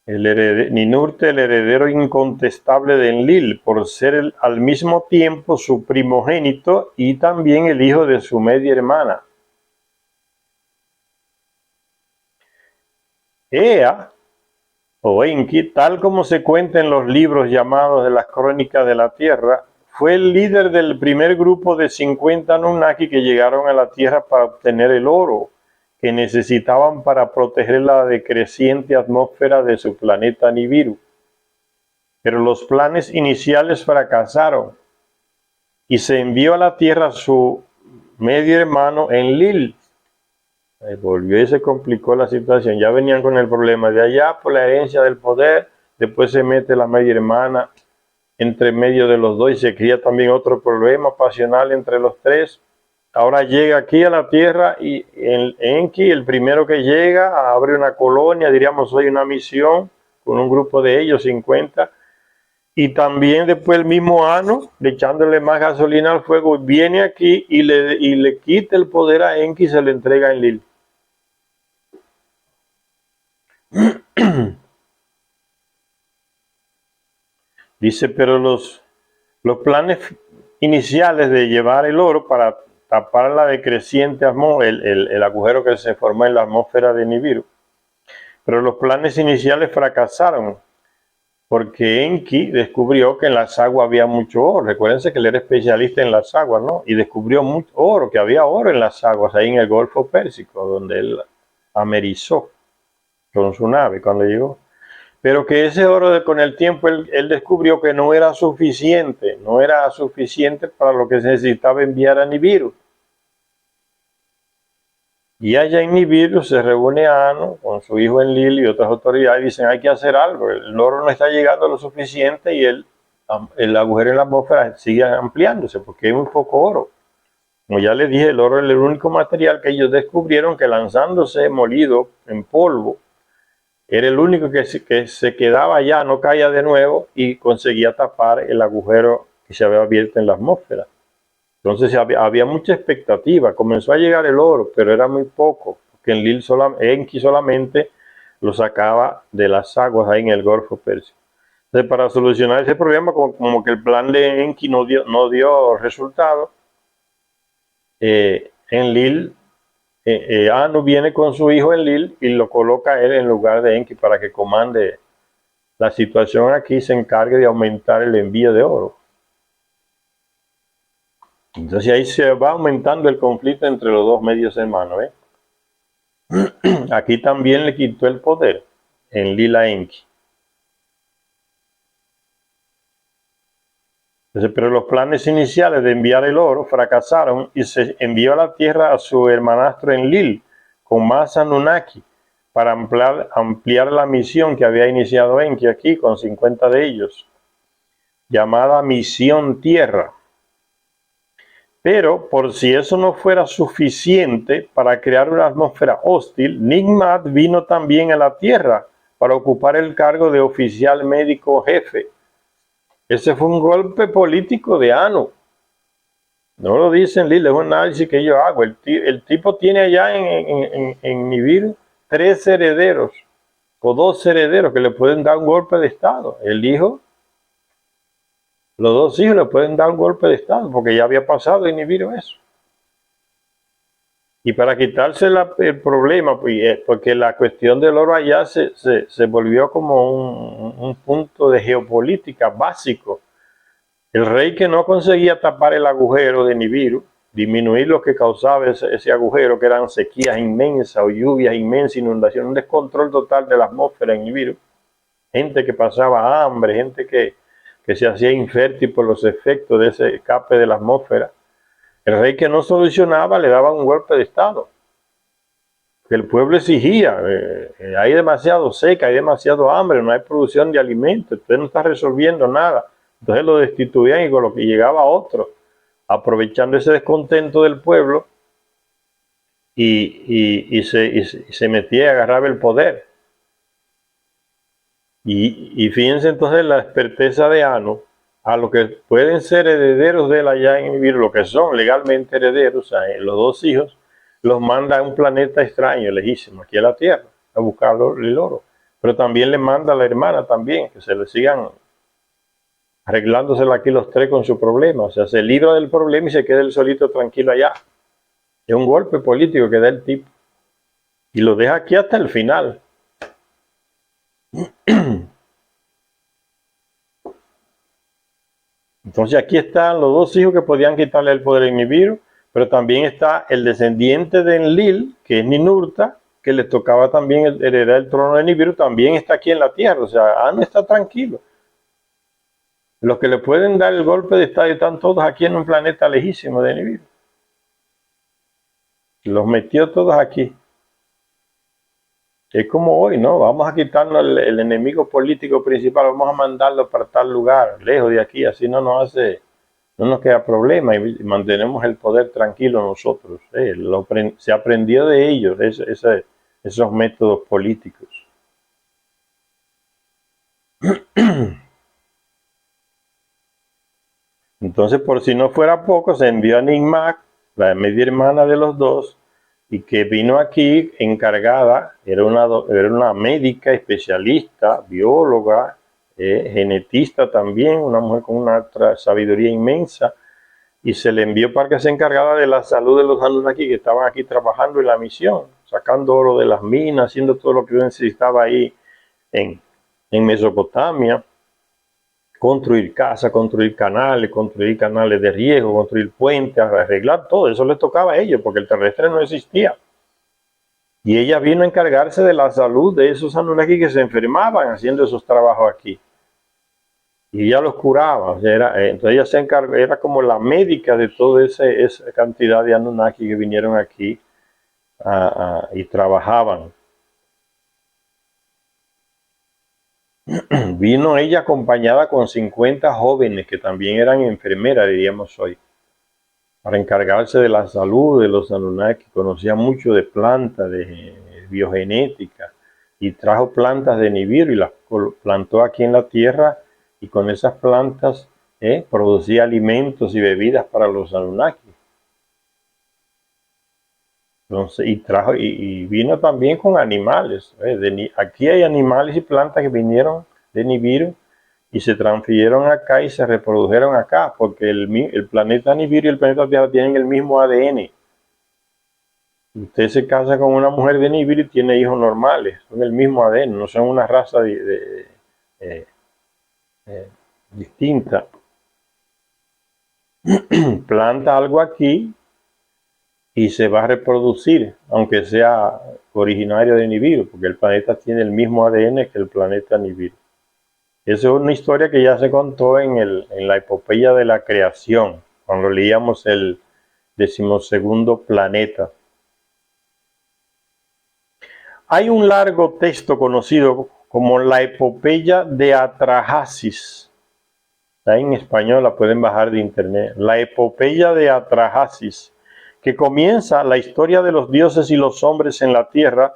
Speaker 1: Ninurta, el heredero incontestable de Enlil, por ser al mismo tiempo su primogénito y también el hijo de su media hermana. Ea, o Enki, tal como se cuenta en los libros llamados de las crónicas de la tierra, fue el líder del primer grupo de 50 Anunnaki que llegaron a la tierra para obtener el oro que necesitaban para proteger la decreciente atmósfera de su planeta Nibiru. Pero los planes iniciales fracasaron y se envió a la tierra su medio hermano Enlil. Volvió y se complicó la situación. Ya venían con el problema de allá por la herencia del poder, después se mete la media hermana entre medio de los dos y se cría también otro problema pasional entre los tres. Ahora llega aquí a la tierra y Enki, el primero que llega, abre una colonia, diríamos hoy una misión, con un grupo de ellos, 50, y también después el mismo Anu, echándole más gasolina al fuego, viene aquí y le quita el poder a Enki y se le entrega a Enlil. Dice, pero los planes iniciales de llevar el oro para tapar la decreciente el agujero que se formó en la atmósfera de Nibiru, pero los planes iniciales fracasaron porque Enki descubrió que en las aguas había mucho oro. Recuérdense que él era especialista en las aguas, ¿no? Y descubrió mucho oro, que había oro en las aguas, ahí en el Golfo Pérsico, donde él amerizó con su nave cuando llegó. Pero que ese oro con el tiempo él descubrió que no era suficiente para lo que se necesitaba enviar a Nibiru. Y allá en Nibiru se reúne Anu con su hijo Enlil y otras autoridades y dicen hay que hacer algo, el oro no está llegando lo suficiente y el agujero en la atmósfera sigue ampliándose porque hay muy poco oro. Como ya les dije, el oro es el único material que ellos descubrieron que lanzándose molido en polvo, era el único que se quedaba allá, no caía de nuevo y conseguía tapar el agujero que se había abierto en la atmósfera. Entonces había mucha expectativa. Comenzó a llegar el oro, pero era muy poco, porque Enki solamente lo sacaba de las aguas ahí en el Golfo Pérsico. Entonces, para solucionar ese problema, como que el plan de Enki no dio resultado, Enlil, Anu viene con su hijo Enlil y lo coloca a él en lugar de Enki para que comande la situación aquí, se encargue de aumentar el envío de oro. Entonces ahí se va aumentando el conflicto entre los dos medios hermanos. Aquí también le quitó el poder Enlil a Enki. Entonces, pero los planes iniciales de enviar el oro fracasaron y se envió a la tierra a su hermanastro Enlil con más Anunnaki para ampliar la misión que había iniciado Enki aquí con 50 de ellos, llamada Misión Tierra. Pero por si eso no fuera suficiente para crear una atmósfera hostil, Nigmat vino también a la Tierra para ocupar el cargo de oficial médico jefe. Ese fue un golpe político de Anu. No lo dicen Lil, es un análisis que yo hago. El tipo tiene allá en Nibiru 3 herederos o 2 herederos que le pueden dar un golpe de estado. El hijo, los 2 hijos le pueden dar un golpe de estado porque ya había pasado en Nibiru eso. Y para quitarse el problema, porque la cuestión del oro allá se volvió como un punto de geopolítica básico. El rey que no conseguía tapar el agujero de Nibiru, disminuir lo que causaba ese agujero, que eran sequías inmensas o lluvias inmensas, inundaciones, un descontrol total de la atmósfera en Nibiru, gente que pasaba hambre, gente que se hacía infértil por los efectos de ese escape de la atmósfera. El rey que no solucionaba le daba un golpe de estado. Que el pueblo exigía, hay demasiado seca, hay demasiado hambre, no hay producción de alimentos, usted no está resolviendo nada. Entonces lo destituían y con lo que llegaba otro, aprovechando ese descontento del pueblo y se metía y agarraba el poder. Y fíjense entonces la experteza de Anu, a lo que pueden ser herederos de él allá en Nibiru, lo que son legalmente herederos, o sea, los 2 hijos, los manda a un planeta extraño, lejísimo, aquí a la Tierra, a buscar el oro. Pero también le manda a la hermana también, que se le sigan arreglándosela aquí los 3 con su problema. O sea, se libra del problema y se queda el solito tranquilo allá. Es un golpe político que da el tipo. Y lo deja aquí hasta el final. Entonces aquí están los 2 hijos que podían quitarle el poder en Nibiru, pero también está el descendiente de Enlil, que es Ninurta, que le tocaba también heredar el trono de Nibiru, también está aquí en la tierra. O sea, Anu está tranquilo. Los que le pueden dar el golpe de estado están todos aquí en un planeta lejísimo de Nibiru. Los metió todos aquí. Es como hoy, ¿no? Vamos a quitarnos el enemigo político principal, vamos a mandarlo para tal lugar, lejos de aquí, así no nos queda problema y mantenemos el poder tranquilo nosotros. Se aprendió de ellos, esos métodos políticos. Entonces, por si no fuera poco, se envió a Nigmat, la media hermana de los 2, y que vino aquí encargada, era una médica, especialista, bióloga, genetista también, una mujer con una sabiduría inmensa, y se le envió para que se encargara de la salud de los Anunnaki que estaban aquí trabajando en la misión, sacando oro de las minas, haciendo todo lo que necesitaba ahí en Mesopotamia. Construir casas, construir canales de riego, construir puentes, arreglar todo. Eso les tocaba a ellos porque el terrestre no existía. Y ella vino a encargarse de la salud de esos Anunnaki que se enfermaban haciendo esos trabajos aquí. Y ella los curaba. O sea, entonces ella se encargó, era como la médica de toda esa cantidad de Anunnaki que vinieron aquí y trabajaban. Vino ella acompañada con 50 jóvenes que también eran enfermeras, diríamos hoy, para encargarse de la salud de los Anunnaki. Conocía mucho de plantas, de biogenética, y trajo plantas de Nibiru y las plantó aquí en la tierra, y con esas plantas producía alimentos y bebidas para los Anunnaki. Entonces, y vino también con animales. Aquí hay animales y plantas que vinieron de Nibiru y se transfirieron acá y se reprodujeron acá, porque el planeta Nibiru y el planeta Tierra tienen el mismo ADN. Usted se casa con una mujer de Nibiru y tiene hijos normales, son el mismo ADN, no son una raza distinta. Planta algo aquí y se va a reproducir, aunque sea originario de Nibiru, porque el planeta tiene el mismo ADN que el planeta Nibiru. Esa es una historia que ya se contó en la epopeya de la creación, cuando leíamos el 12º planeta. Hay un largo texto conocido como la epopeya de Atrahasis. Está en español, la pueden bajar de internet. La epopeya de Atrahasis, que comienza la historia de los dioses y los hombres en la tierra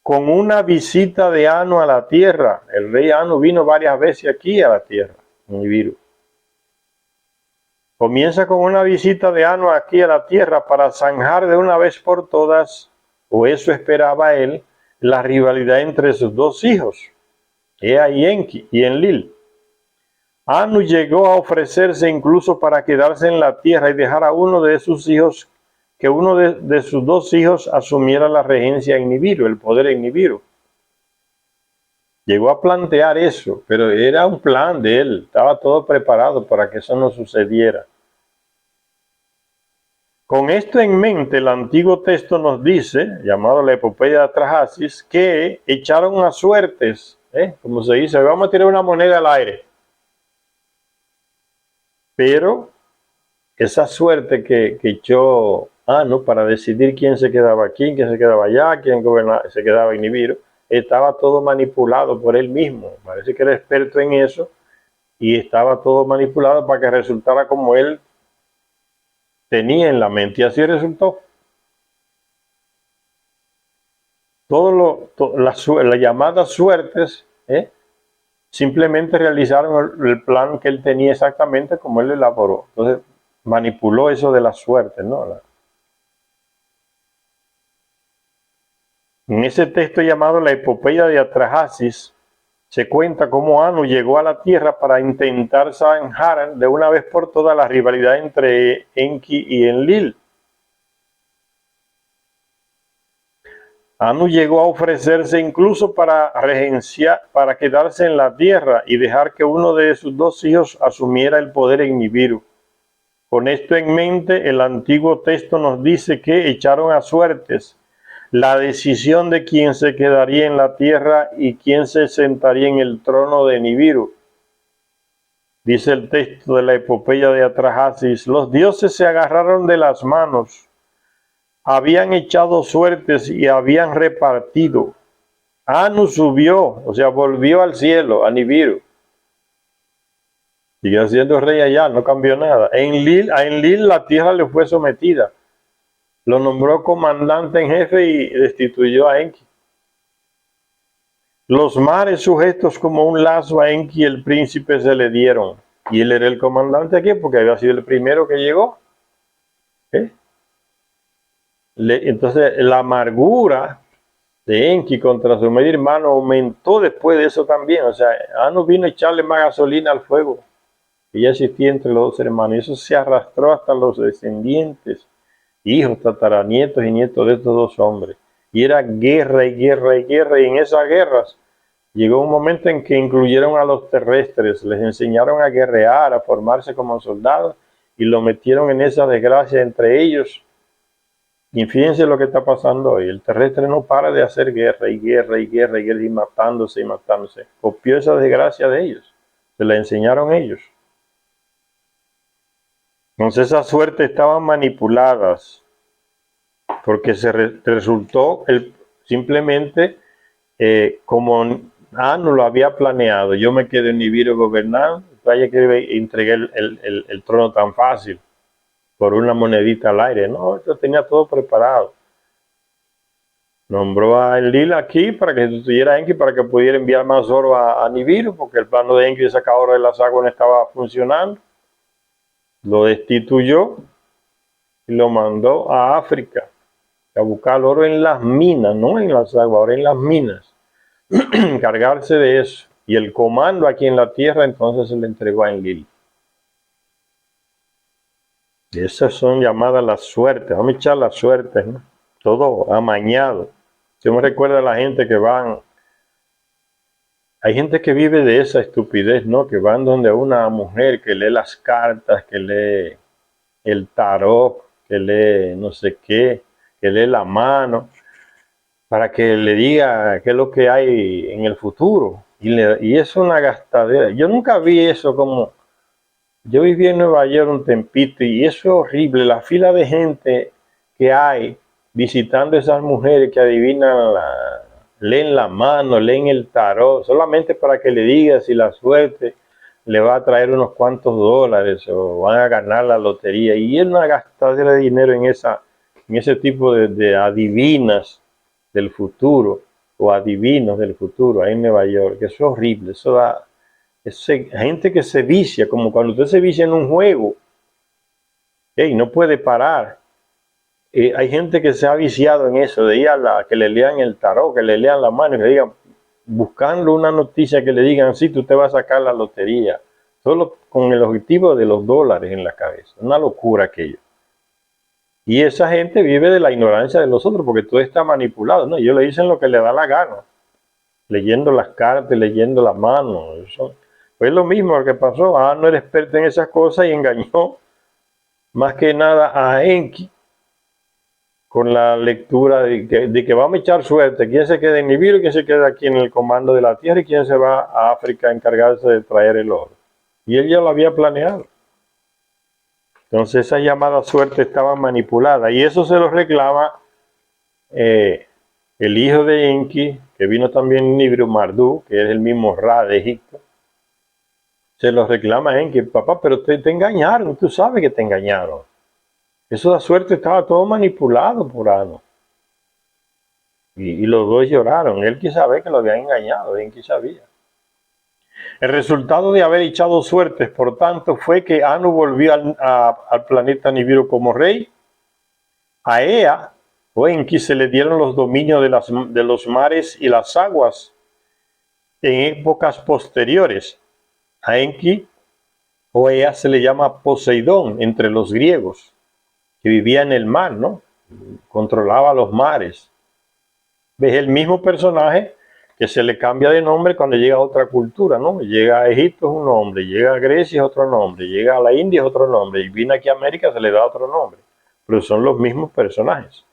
Speaker 1: con una visita de Anu a la tierra. El rey Anu vino varias veces aquí a la tierra, en Nibiru. Comienza con una visita de Anu aquí a la tierra para zanjar de una vez por todas, o eso esperaba él, la rivalidad entre sus dos hijos, Ea y Enki y Enlil. Anu llegó a ofrecerse incluso para quedarse en la tierra y dejar a uno de sus hijos, que uno de sus dos hijos asumiera la regencia en Nibiru, el poder en Nibiru. Llegó a plantear eso, pero era un plan de él, estaba todo preparado para que eso no sucediera. Con esto en mente, el antiguo texto nos dice, llamado la epopeya de Atrahasis, que echaron a suertes, como se dice, vamos a tirar una moneda al aire. Pero esa suerte que echó Anu para decidir quién se quedaba aquí, quién se quedaba allá, quién se quedaba en Nibiru, estaba todo manipulado por él mismo. Parece que era experto en eso y estaba todo manipulado para que resultara como él tenía en la mente, y así resultó. Las llamadas suertes simplemente realizaron el plan que él tenía exactamente como él lo elaboró. Entonces manipuló eso de la suerte, ¿no? En ese texto llamado la epopeya de Atrahasis se cuenta cómo Anu llegó a la tierra para intentar zanjar de una vez por todas la rivalidad entre Enki y Enlil. Anu llegó a ofrecerse incluso para regenciar, para quedarse en la tierra y dejar que uno de sus dos hijos asumiera el poder en Nibiru. Con esto en mente, el antiguo texto nos dice que echaron a suertes la decisión de quién se quedaría en la tierra y quién se sentaría en el trono de Nibiru. Dice el texto de la epopeya de Atrahasis, los dioses se agarraron de las manos, habían echado suertes y habían repartido. Anu subió, o sea, volvió al cielo, a Nibiru. Siguió siendo rey allá, no cambió nada. A Enlil la tierra le fue sometida. Lo nombró comandante en jefe y destituyó a Enki. Los mares sujetos como un lazo a Enki, el príncipe, se le dieron. Y él era el comandante aquí porque había sido el primero que llegó. Entonces la amargura de Enki contra su medio hermano aumentó después de eso también. O sea, Anu vino a echarle más gasolina al fuego que ya existía entre los dos hermanos. Y eso se arrastró hasta los descendientes, hijos, tataranietos y nietos de estos dos hombres. Y era guerra y guerra y guerra. Y en esas guerras llegó un momento en que incluyeron a los terrestres, les enseñaron a guerrear, a formarse como soldados y lo metieron en esa desgracia entre ellos. Y fíjense lo que está pasando hoy. El terrestre no para de hacer guerra y guerra y guerra y guerra y matándose y matándose. Copió esa desgracia de ellos. Se la enseñaron ellos. Entonces esas suertes estaban manipuladas porque se resultó simplemente como Anu lo había planeado. Yo me quedé en Nibiru gobernando, vaya que entregué el trono tan fácil por una monedita al aire. No, yo tenía todo preparado. Nombró a Enlil aquí para que sustituyera a Enki para que pudiera enviar más oro a Nibiru, porque el plano de Enki de sacar oro de las aguas no estaba funcionando. Lo destituyó y lo mandó a África a buscar oro en las minas, no en las aguas, ahora en las minas. Encargarse de eso. Y el comando aquí en la tierra entonces se le entregó a Enlil. Esas son llamadas las suertes. Vamos a echar las suertes, ¿no? Todo amañado. Yo me recuerdo a la gente que van. Hay gente que vive de esa estupidez, ¿no? Que van donde una mujer que lee las cartas, que lee el tarot, que lee no sé qué, que lee la mano, para que le diga qué es lo que hay en el futuro. Y es una gastadera. Yo nunca vi eso como... Yo viví en Nueva York un tempito y eso es horrible. La fila de gente que hay visitando a esas mujeres que adivinan, leen la mano, leen el tarot, solamente para que le diga si la suerte le va a traer unos cuantos dólares o van a ganar la lotería. Y es una gastadera de dinero en ese tipo de adivinas del futuro o adivinos del futuro ahí en Nueva York. Eso es horrible, eso da... gente que se vicia, como cuando usted se vicia en un juego, no puede parar. Hay gente que se ha viciado en eso, de ir a que le lean el tarot, que le lean la mano, que le digan, buscando una noticia que le digan, sí, tú te vas a sacar la lotería, solo con el objetivo de los dólares en la cabeza. Una locura aquello. Y esa gente vive de la ignorancia de los otros, porque todo está manipulado, ¿no? Ellos le dicen lo que le da la gana, leyendo las cartas, leyendo la mano. Eso fue lo mismo que pasó. No era experto en esas cosas y engañó más que nada a Enki con la lectura de que vamos a echar suerte, quién se queda en Nibiru y quién se queda aquí en el comando de la tierra y quién se va a África a encargarse de traer el oro. Y él ya lo había planeado. Entonces esa llamada suerte estaba manipulada y eso se lo reclama el hijo de Enki, que vino también Nibiru Marduk, que es el mismo Ra de Egipto. Se lo reclama a Enki, papá, pero te engañaron, tú sabes que te engañaron. Eso de suerte estaba todo manipulado por Anu. Y los dos lloraron. Él quiso saber que lo habían engañado, Enki sabía. El resultado de haber echado suertes, por tanto, fue que Anu volvió al planeta Nibiru como rey. A Ea o Enki se le dieron los dominios de los mares y las aguas en épocas posteriores. A Enki o Ea se le llama Poseidón entre los griegos, que vivía en el mar, ¿no? Controlaba los mares. ¿Ves? El mismo personaje que se le cambia de nombre cuando llega a otra cultura, ¿no? Llega a Egipto es un nombre, llega a Grecia es otro nombre, llega a la India es otro nombre, y viene aquí a América se le da otro nombre. Pero son los mismos personajes.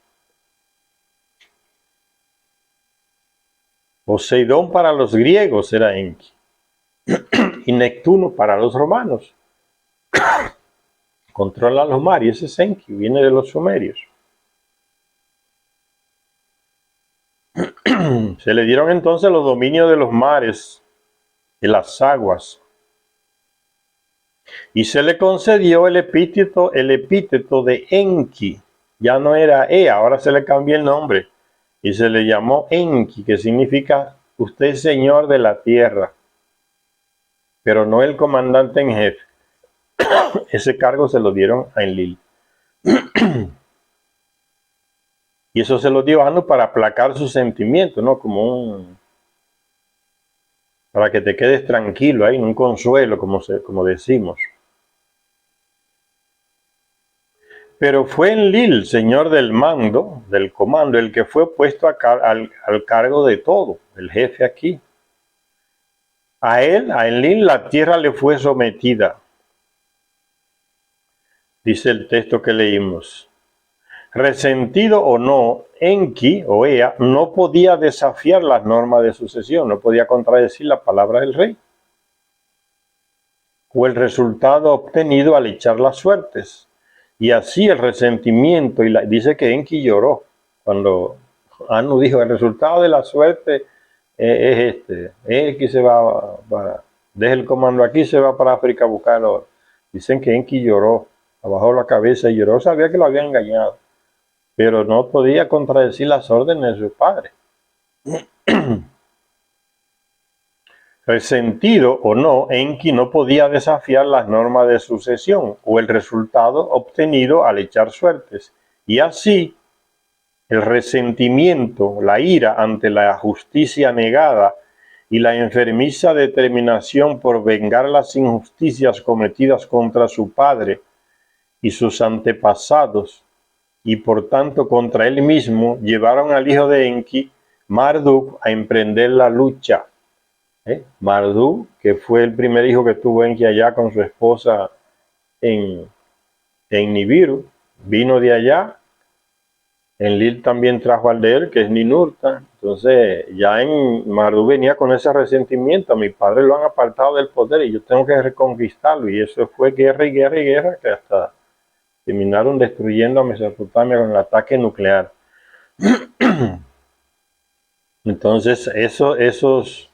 Speaker 1: Poseidón para los griegos era Enki. Y Neptuno para los romanos. Controla los mares, ese es Enki, viene de los sumerios. Se le dieron entonces los dominios de los mares, de las aguas. Y se le concedió el epíteto de Enki. Ya no era Ea, ahora se le cambió el nombre. Y se le llamó Enki, que significa usted es señor de la tierra. Pero no el comandante en jefe. Ese cargo se lo dieron a Enlil. Y eso se lo dio a Anu para aplacar sus sentimientos, ¿no? Para que te quedes tranquilo ahí, un consuelo, como decimos. Pero fue Enlil, señor del mando, del comando, el que fue puesto al cargo de todo, el jefe aquí. A Enlil, la tierra le fue sometida. Dice el texto que leímos. Resentido o no, Enki o Ea no podía desafiar las normas de sucesión, no podía contradecir la palabra del rey. O el resultado obtenido al echar las suertes. Y así el resentimiento, dice que Enki lloró cuando Anu dijo, el resultado de la suerte es este. Enki se va, deja el comando aquí, se va para África a buscar oro. Dicen que Enki lloró, bajó la cabeza y lloró, sabía que lo habían engañado. pero no podía contradecir las órdenes de su padre. Resentido o no, Enki no podía desafiar las normas de sucesión o el resultado obtenido al echar suertes, y así el resentimiento, la ira ante la justicia negada y la enfermiza determinación por vengar las injusticias cometidas contra su padre y sus antepasados, y por tanto contra él mismo, llevaron al hijo de Enki, Marduk, a emprender la lucha. Marduk, que fue el primer hijo que tuvo Enki allá con su esposa en Nibiru, vino de allá. Enlil también trajo al de él, que es Ninurta. Entonces, ya en Marduk venía con ese resentimiento. A mi padre lo han apartado del poder y yo tengo que reconquistarlo. Y eso fue guerra y guerra y guerra, que hasta terminaron destruyendo a Mesopotamia con el ataque nuclear. Entonces, esos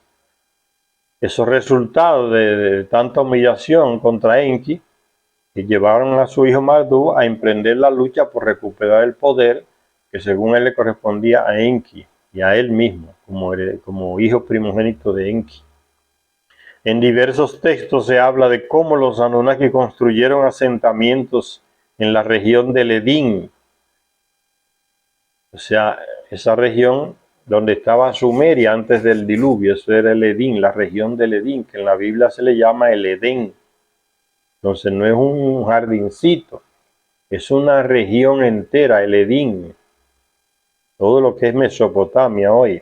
Speaker 1: resultados de tanta humillación contra Enki, que llevaron a su hijo Marduk a emprender la lucha por recuperar el poder que según él le correspondía a Enki y a él mismo, como hijo primogénito de Enki. En diversos textos se habla de cómo los Anunnaki construyeron asentamientos en la región del Edín, o sea, esa región donde estaba Sumeria antes del diluvio. Eso era el Edín, la región del Edín, que en la Biblia se le llama el Edén. Entonces no es un jardincito, es una región entera, el Edín. Todo lo que es Mesopotamia hoy.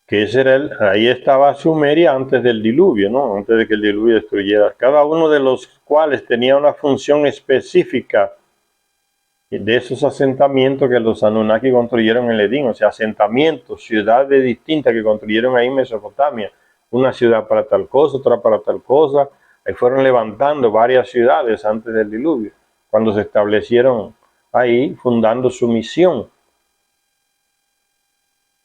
Speaker 1: Que ese era ahí estaba Sumeria antes del diluvio, ¿no? Antes de que el diluvio destruyera. Cada uno de los cuales tenía una función específica de esos asentamientos que los Anunnaki construyeron en el Edín, o sea, asentamientos, ciudades distintas que construyeron ahí en Mesopotamia. Una ciudad para tal cosa, otra para tal cosa. Ahí fueron levantando varias ciudades antes del diluvio, cuando se establecieron ahí, fundando su misión.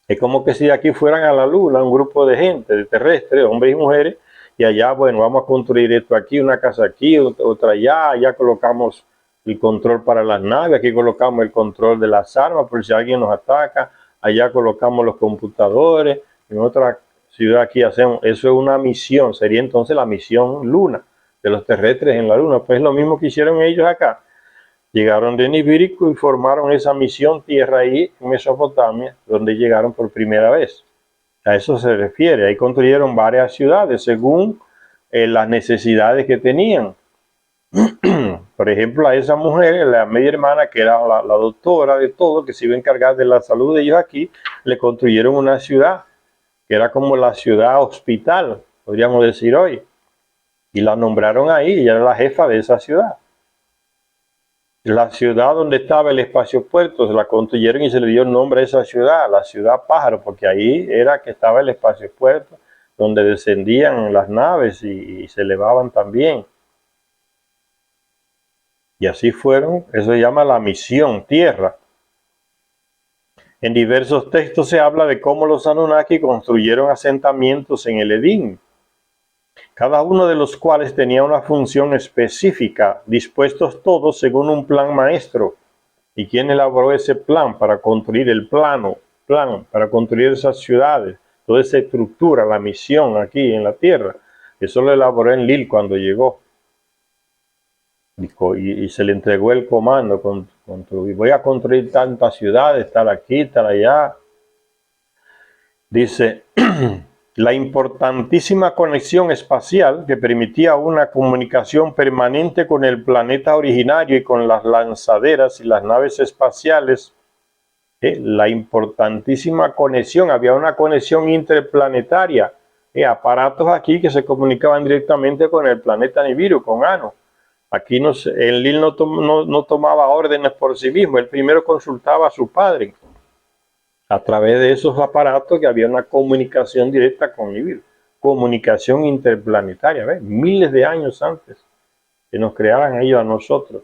Speaker 1: Es como que si de aquí fueran a la luna un grupo de gente, de terrestres, hombres y mujeres, y allá, bueno, vamos a construir esto aquí, una casa aquí, otra allá, allá colocamos el control para las naves, aquí colocamos el control de las armas por si alguien nos ataca, allá colocamos los computadores, en otra ciudad aquí hacemos, eso es una misión, sería entonces la misión luna, de los terrestres en la luna, pues es lo mismo que hicieron ellos acá. Llegaron de Nibiru y formaron esa misión tierra ahí en Mesopotamia, donde llegaron por primera vez. A eso se refiere. Ahí construyeron varias ciudades según las necesidades que tenían. Por ejemplo, a esa mujer, la media hermana, que era la doctora de todo, que se iba a encargar de la salud de ellos aquí, le construyeron una ciudad, que era como la ciudad hospital, podríamos decir hoy. Y la nombraron ahí, ella era la jefa de esa ciudad. La ciudad donde estaba el espacio puerto se la construyeron y se le dio el nombre a esa ciudad, la ciudad pájaro, porque ahí era que estaba el espacio puerto, donde descendían las naves y se elevaban también. Y así fueron, eso se llama la misión tierra. En diversos textos se habla de cómo los Anunnaki construyeron asentamientos en el Edín, cada uno de los cuales tenía una función específica, dispuestos todos según un plan maestro. ¿Y quién elaboró ese plan para construir el plan para construir esas ciudades, toda esa estructura, la misión aquí en la tierra? Eso lo elaboró Enlil cuando llegó. Y se le entregó el comando, voy a construir tantas ciudades, tal aquí, tal allá. Dice, la importantísima conexión espacial que permitía una comunicación permanente con el planeta originario y con las lanzaderas y las naves espaciales. La importantísima conexión, había una conexión interplanetaria, aparatos aquí que se comunicaban directamente con el planeta Nibiru, con Anu. Aquí Enlil no tomaba órdenes por sí mismo, él primero consultaba a su padre. A través de esos aparatos que había una comunicación directa con Nibiru, comunicación interplanetaria, ¿ves? Miles de años antes que nos crearan ellos a nosotros.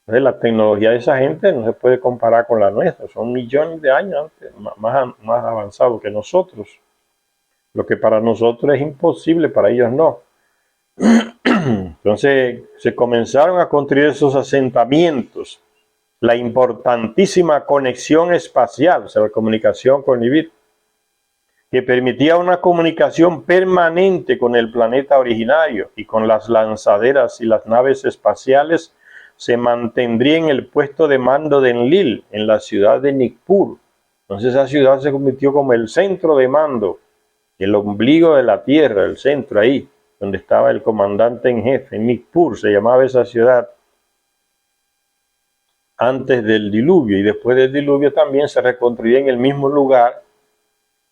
Speaker 1: Entonces, la tecnología de esa gente no se puede comparar con la nuestra, son millones de años antes, más avanzados que nosotros. Lo que para nosotros es imposible, para ellos no. Entonces se comenzaron a construir esos asentamientos, la importantísima conexión espacial, o sea, la comunicación con Nibiru, que permitía una comunicación permanente con el planeta originario, y con las lanzaderas y las naves espaciales se mantendría en el puesto de mando de Enlil, en la ciudad de Nippur. Entonces esa ciudad se convirtió como el centro de mando, el ombligo de la tierra, el centro ahí, donde estaba el comandante en jefe. Nippur se llamaba esa ciudad antes del diluvio, y después del diluvio también se reconstruyó en el mismo lugar,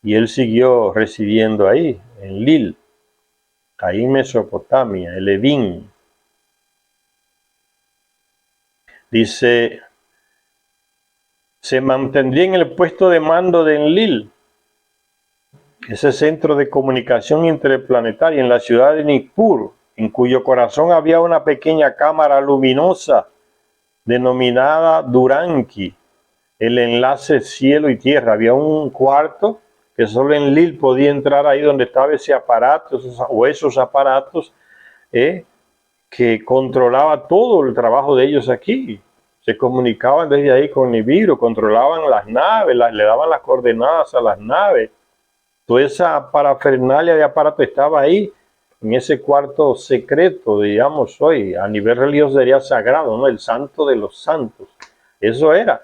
Speaker 1: y él siguió residiendo ahí, en Lil, ahí en Mesopotamia, el Edín. Dice, se mantendría en el puesto de mando de Enlil, ese centro de comunicación interplanetaria en la ciudad de Nippur, en cuyo corazón había una pequeña cámara luminosa denominada Duranki, el enlace cielo y tierra. Había un cuarto que solo Enlil podía entrar ahí, donde estaba ese aparato, esos aparatos que controlaba todo el trabajo de ellos aquí. Se comunicaban desde ahí con Nibiru, controlaban las naves, le daban las coordenadas a las naves. Toda esa parafernalia de aparato estaba ahí, en ese cuarto secreto, digamos hoy, a nivel religioso sería sagrado, ¿no? El santo de los santos. Eso era.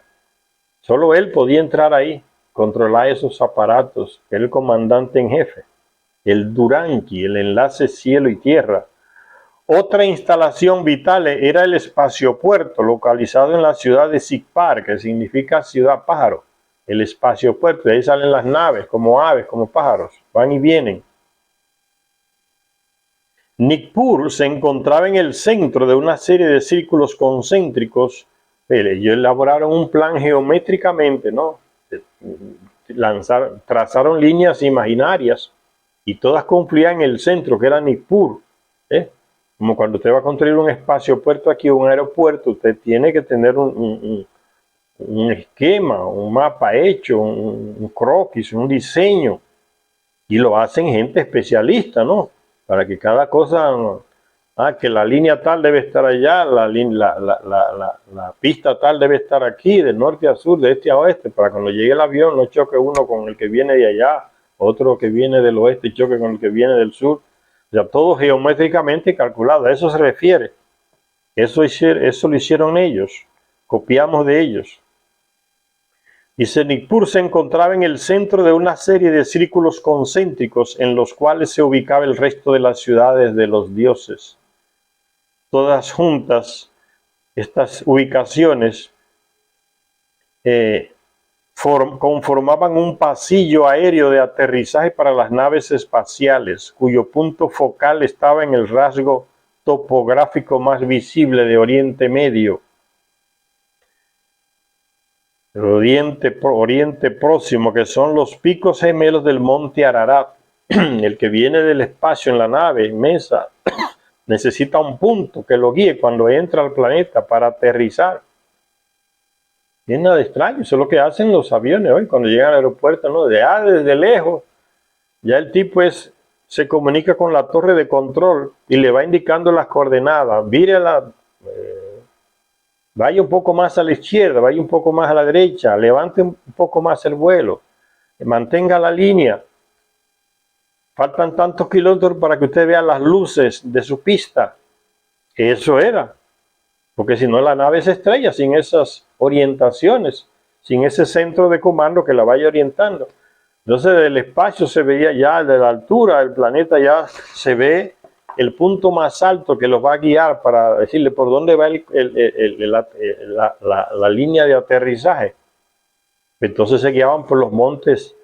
Speaker 1: Solo él podía entrar ahí, controlar esos aparatos, el comandante en jefe, el Duranki, el enlace cielo y tierra. Otra instalación vital era el espaciopuerto, localizado en la ciudad de Sikpar, que significa ciudad pájaro. El espaciopuerto, de ahí salen las naves, como aves, como pájaros, van y vienen. Nippur se encontraba en el centro de una serie de círculos concéntricos. Ellos elaboraron un plan geométricamente, ¿no? Trazaron líneas imaginarias, y todas confluían en el centro, que era Nippur. Como cuando usted va a construir un espaciopuerto aquí, un aeropuerto, usted tiene que tener un esquema, un mapa hecho, un croquis, un diseño, y lo hacen gente especialista, ¿no? Para que cada cosa, que la línea tal debe estar allá, la pista tal debe estar aquí, de norte a sur, de este a oeste, para cuando llegue el avión no choque uno con el que viene de allá, otro que viene del oeste choque con el que viene del sur. O sea, todo geométricamente calculado, a eso se refiere. Eso lo hicieron ellos, copiamos de ellos. Dice, Nippur se encontraba en el centro de una serie de círculos concéntricos en los cuales se ubicaba el resto de las ciudades de los dioses. Todas juntas, estas ubicaciones conformaban un pasillo aéreo de aterrizaje para las naves espaciales, cuyo punto focal estaba en el rasgo topográfico más visible de Oriente Medio. El Oriente Próximo, que son los picos gemelos del monte Ararat. El que viene del espacio en la nave inmensa necesita un punto que lo guíe cuando entra al planeta para aterrizar. No es nada extraño, eso es lo que hacen los aviones hoy cuando llegan al aeropuerto, ¿no? Desde lejos, ya el tipo se comunica con la torre de control y le va indicando las coordenadas. Vaya un poco más a la izquierda, vaya un poco más a la derecha, levante un poco más el vuelo, mantenga la línea. Faltan tantos kilómetros para que usted vea las luces de su pista. Eso era. Porque si no, la nave se estrella sin esas orientaciones, sin ese centro de comando que la vaya orientando. Entonces, del espacio se veía ya, de la altura del planeta ya se ve el punto más alto que los va a guiar para decirle por dónde va la línea de aterrizaje. Entonces se guiaban por los montes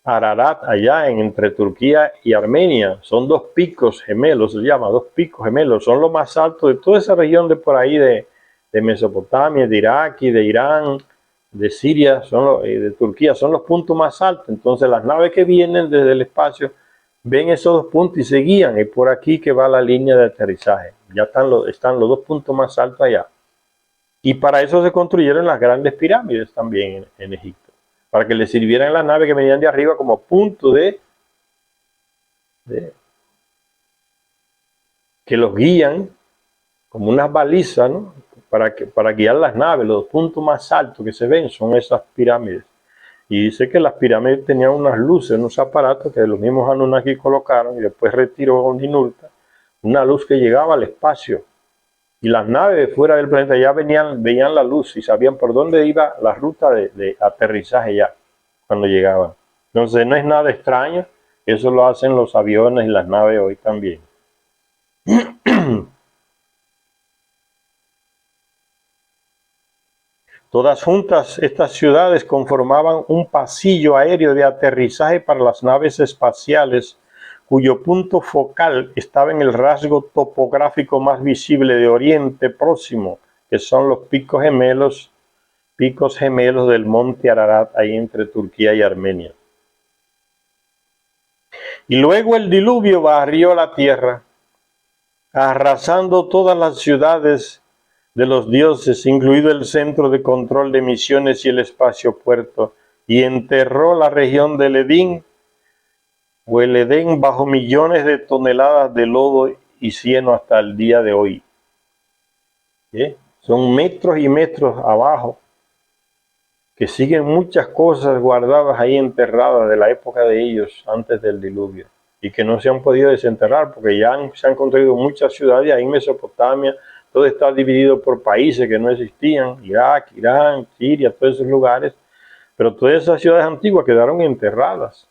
Speaker 1: Ararat, allá entre Turquía y Armenia. Son dos picos gemelos, se llama, dos picos gemelos. Son los más altos de toda esa región de por ahí de Mesopotamia, de Irak y de Irán, de Siria y de Turquía. Son los puntos más altos. Entonces las naves que vienen desde el espacio ven esos dos puntos y se guían. Es por aquí que va la línea de aterrizaje. Ya están los dos puntos más altos allá. Y para eso se construyeron las grandes pirámides también en Egipto, para que le sirvieran las naves que venían de arriba como punto que los guían como unas balizas, ¿no? Para guiar las naves. Los puntos más altos que se ven son esas pirámides. Y dice que las pirámides tenían unas luces, unos aparatos que los mismos Anunnaki colocaron y después retiró Ninulta, una luz que llegaba al espacio. Y las naves fuera del planeta ya veían la luz y sabían por dónde iba la ruta de aterrizaje ya, cuando llegaban. Entonces no es nada extraño, eso lo hacen los aviones y las naves hoy también. Todas juntas, estas ciudades conformaban un pasillo aéreo de aterrizaje para las naves espaciales, cuyo punto focal estaba en el rasgo topográfico más visible de Oriente Próximo, que son los picos gemelos del monte Ararat, ahí entre Turquía y Armenia. Y luego el diluvio barrió la tierra, arrasando todas las ciudades de los dioses, incluido el centro de control de misiones y el espacio puerto, y enterró la región del Edén o el Edén bajo millones de toneladas de lodo y cieno hasta el día de hoy. Son metros y metros abajo, que siguen muchas cosas guardadas ahí enterradas de la época de ellos antes del diluvio, y que no se han podido desenterrar porque ya se han construido muchas ciudades ahí en Mesopotamia. Todo está dividido por países que no existían, Irak, Irán, Siria, todos esos lugares, pero todas esas ciudades antiguas quedaron enterradas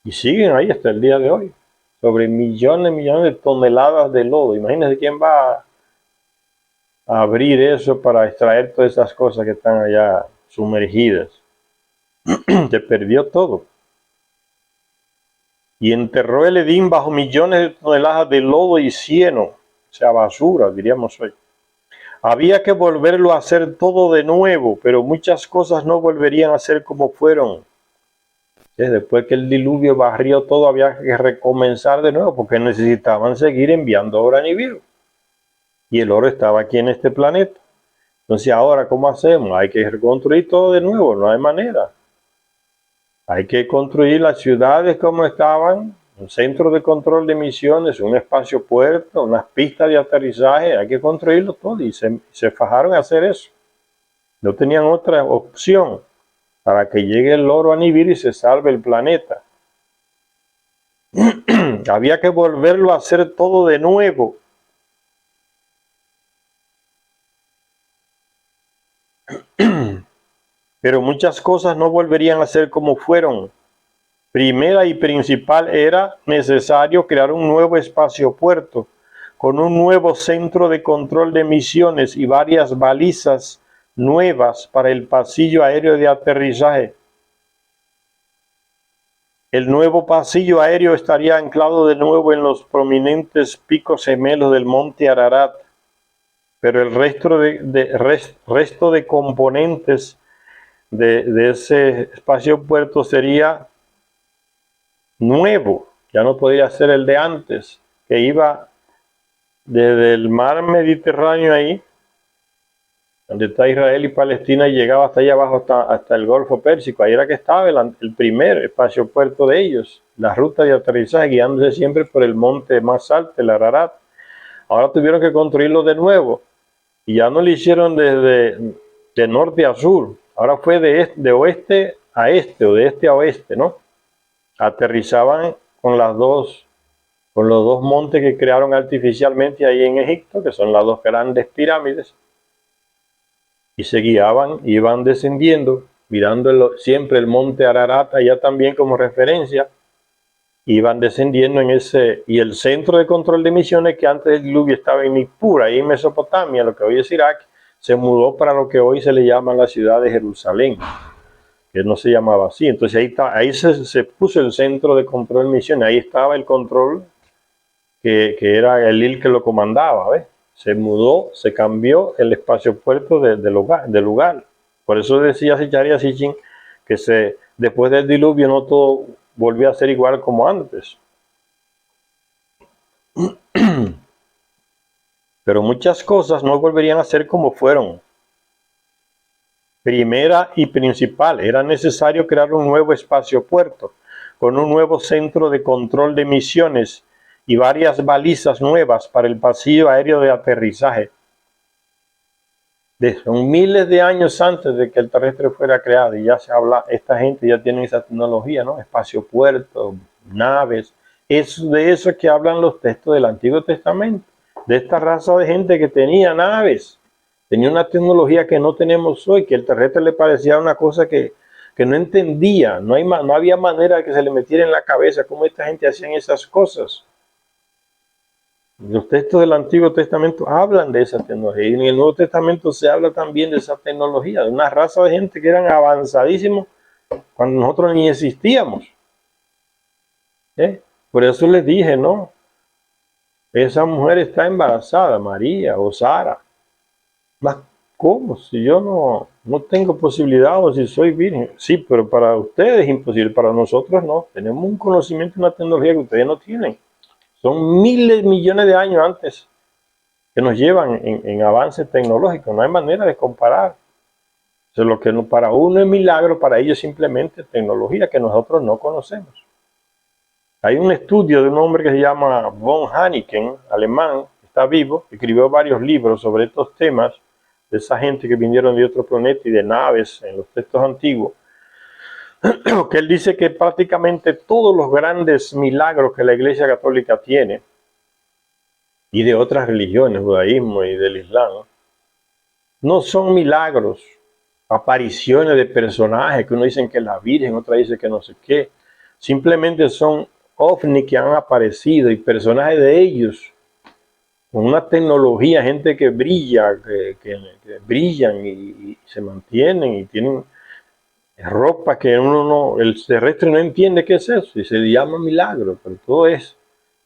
Speaker 1: y siguen ahí hasta el día de hoy, sobre millones y millones de toneladas de lodo. Imagínense quién va a abrir eso para extraer todas esas cosas que están allá sumergidas. Se perdió todo. Y enterró el Edén bajo millones de toneladas de lodo y cieno, o sea, basura, diríamos hoy. Había que volverlo a hacer todo de nuevo, pero muchas cosas no volverían a ser como fueron. Después que el diluvio barrió todo, había que recomenzar de nuevo, porque necesitaban seguir enviando oro a Nibiru. Y el oro estaba aquí en este planeta. Entonces, ahora, ¿cómo hacemos? Hay que reconstruir todo de nuevo, no hay manera. Hay que construir las ciudades como estaban, un centro de control de misiones, un espacio puerto, unas pistas de aterrizaje, hay que construirlo todo, y se fajaron a hacer eso. No tenían otra opción para que llegue el oro a Nibiru y se salve el planeta. Había que volverlo a hacer todo de nuevo. Pero muchas cosas no volverían a ser como fueron. Primera y principal, era necesario crear un nuevo espacio puerto con un nuevo centro de control de misiones y varias balizas nuevas para el pasillo aéreo de aterrizaje. El nuevo pasillo aéreo estaría anclado de nuevo en los prominentes picos gemelos del monte Ararat, pero el resto de componentes de ese espacio puerto sería nuevo, ya no podía ser el de antes, que iba desde el mar Mediterráneo ahí, donde está Israel y Palestina, y llegaba hasta allá abajo, hasta el Golfo Pérsico. Ahí era que estaba el primer espacio puerto de ellos, la ruta de aterrizaje, guiándose siempre por el monte más alto, el Ararat. Ahora tuvieron que construirlo de nuevo, y ya no lo hicieron de norte a sur, ahora fue de oeste a este, o de este a oeste, ¿no? Aterrizaban con los dos montes que crearon artificialmente ahí en Egipto, que son las dos grandes pirámides, y se guiaban, iban descendiendo, mirando siempre el monte Ararat allá también como referencia, iban descendiendo en ese, y el centro de control de misiones, que antes del diluvio estaba en Nippur, ahí en Mesopotamia, lo que hoy es Irak, se mudó para lo que hoy se le llama la ciudad de Jerusalén, que no se llamaba así. Entonces ahí se puso el centro de control de misiones, ahí estaba el control que era el que lo comandaba, ¿ves? Se mudó, se cambió el espacio puerto de lugar. Por eso decía Zecharia Sitchin que después del diluvio no todo volvió a ser igual como antes. Pero muchas cosas no volverían a ser como fueron. Primera y principal, era necesario crear un nuevo espacio puerto con un nuevo centro de control de misiones y varias balizas nuevas para el pasillo aéreo de aterrizaje. Son miles de años antes de que el terrestre fuera creado y ya se habla, esta gente ya tiene esa tecnología, ¿no? Espaciopuertos, naves, de eso que hablan los textos del Antiguo Testamento, de esta raza de gente que tenía naves, tenía una tecnología que no tenemos hoy, que el terrestre le parecía una cosa que no entendía, no había manera de que se le metiera en la cabeza cómo esta gente hacían esas cosas. Los textos del Antiguo Testamento hablan de esa tecnología y en el Nuevo Testamento se habla también de esa tecnología, de una raza de gente que eran avanzadísimos cuando nosotros ni existíamos. Por eso les dije, ¿no? Esa mujer está embarazada, María o Sara. ¿Más cómo? Si yo no tengo posibilidad o si soy virgen. Sí, pero para ustedes es imposible, para nosotros no. Tenemos un conocimiento, una tecnología que ustedes no tienen. Son miles, millones de años antes que nos llevan en avances tecnológicos. No hay manera de comparar. Eso es lo que para uno es milagro, para ellos simplemente tecnología que nosotros no conocemos. Hay un estudio de un hombre que se llama von Haniken, alemán, está vivo, escribió varios libros sobre estos temas, de esa gente que vinieron de otro planeta y de naves en los textos antiguos, que él dice que prácticamente todos los grandes milagros que la Iglesia Católica tiene, y de otras religiones, judaísmo y del Islam, no son milagros, apariciones de personajes, que uno dice que es la Virgen, otra dice que no sé qué, simplemente son ovnis que han aparecido y personajes de ellos, con una tecnología, gente que brilla, que brillan y se mantienen y tienen ropa que el terrestre no entiende qué es eso y se le llama milagro, pero todo es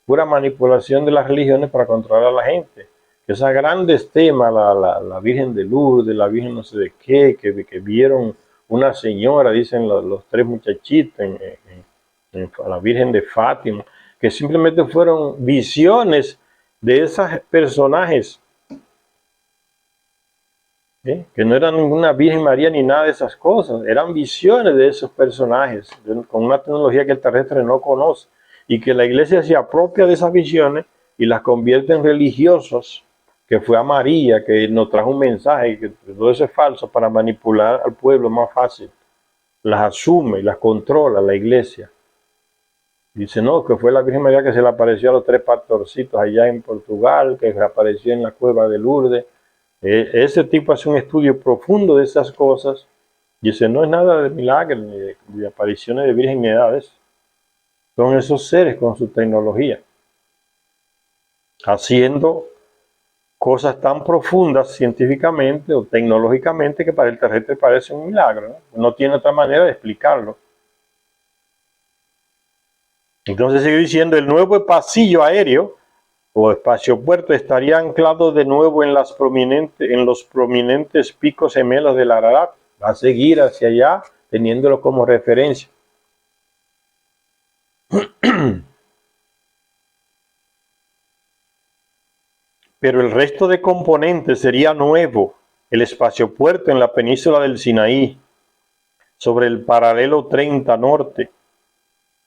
Speaker 1: pura manipulación de las religiones para controlar a la gente. Esos grandes temas, la Virgen de Lourdes, la Virgen no sé de qué, que vieron una señora, dicen los tres muchachitos, a la Virgen de Fátima, que simplemente fueron visiones de esos personajes, que no eran ninguna Virgen María ni nada de esas cosas, eran visiones de esos personajes, con una tecnología que el terrestre no conoce, y que la iglesia se apropia de esas visiones y las convierte en religiosos, que fue a María, que nos trajo un mensaje, que todo eso es falso para manipular al pueblo más fácil. Las asume y las controla la iglesia. Dice, no, que fue la Virgen María que se le apareció a los tres pastorcitos allá en Portugal, que se apareció en la cueva de Lourdes. Ese tipo hace un estudio profundo de esas cosas. Dice, no es nada de milagro, ni de apariciones de virginidades. Son esos seres con su tecnología, haciendo cosas tan profundas científicamente o tecnológicamente que para el terrestre parece un milagro. No tiene otra manera de explicarlo. Entonces sigue diciendo, el nuevo pasillo aéreo o espaciopuerto estaría anclado de nuevo en los prominentes picos gemelos del Ararat. Va a seguir hacia allá teniéndolo como referencia. Pero el resto de componentes sería nuevo. El espaciopuerto en la península del Sinaí, sobre el paralelo 30 norte.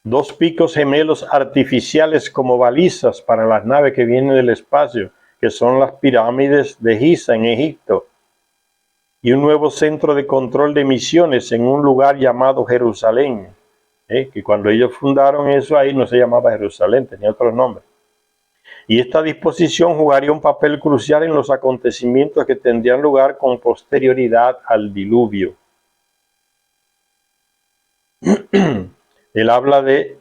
Speaker 1: 2 picos gemelos artificiales como balizas para las naves que vienen del espacio, que son las pirámides de Giza en Egipto. Y un nuevo centro de control de misiones en un lugar llamado Jerusalén. Que cuando ellos fundaron eso ahí no se llamaba Jerusalén, tenía otro nombre. Y esta disposición jugaría un papel crucial en los acontecimientos que tendrían lugar con posterioridad al diluvio. Él habla de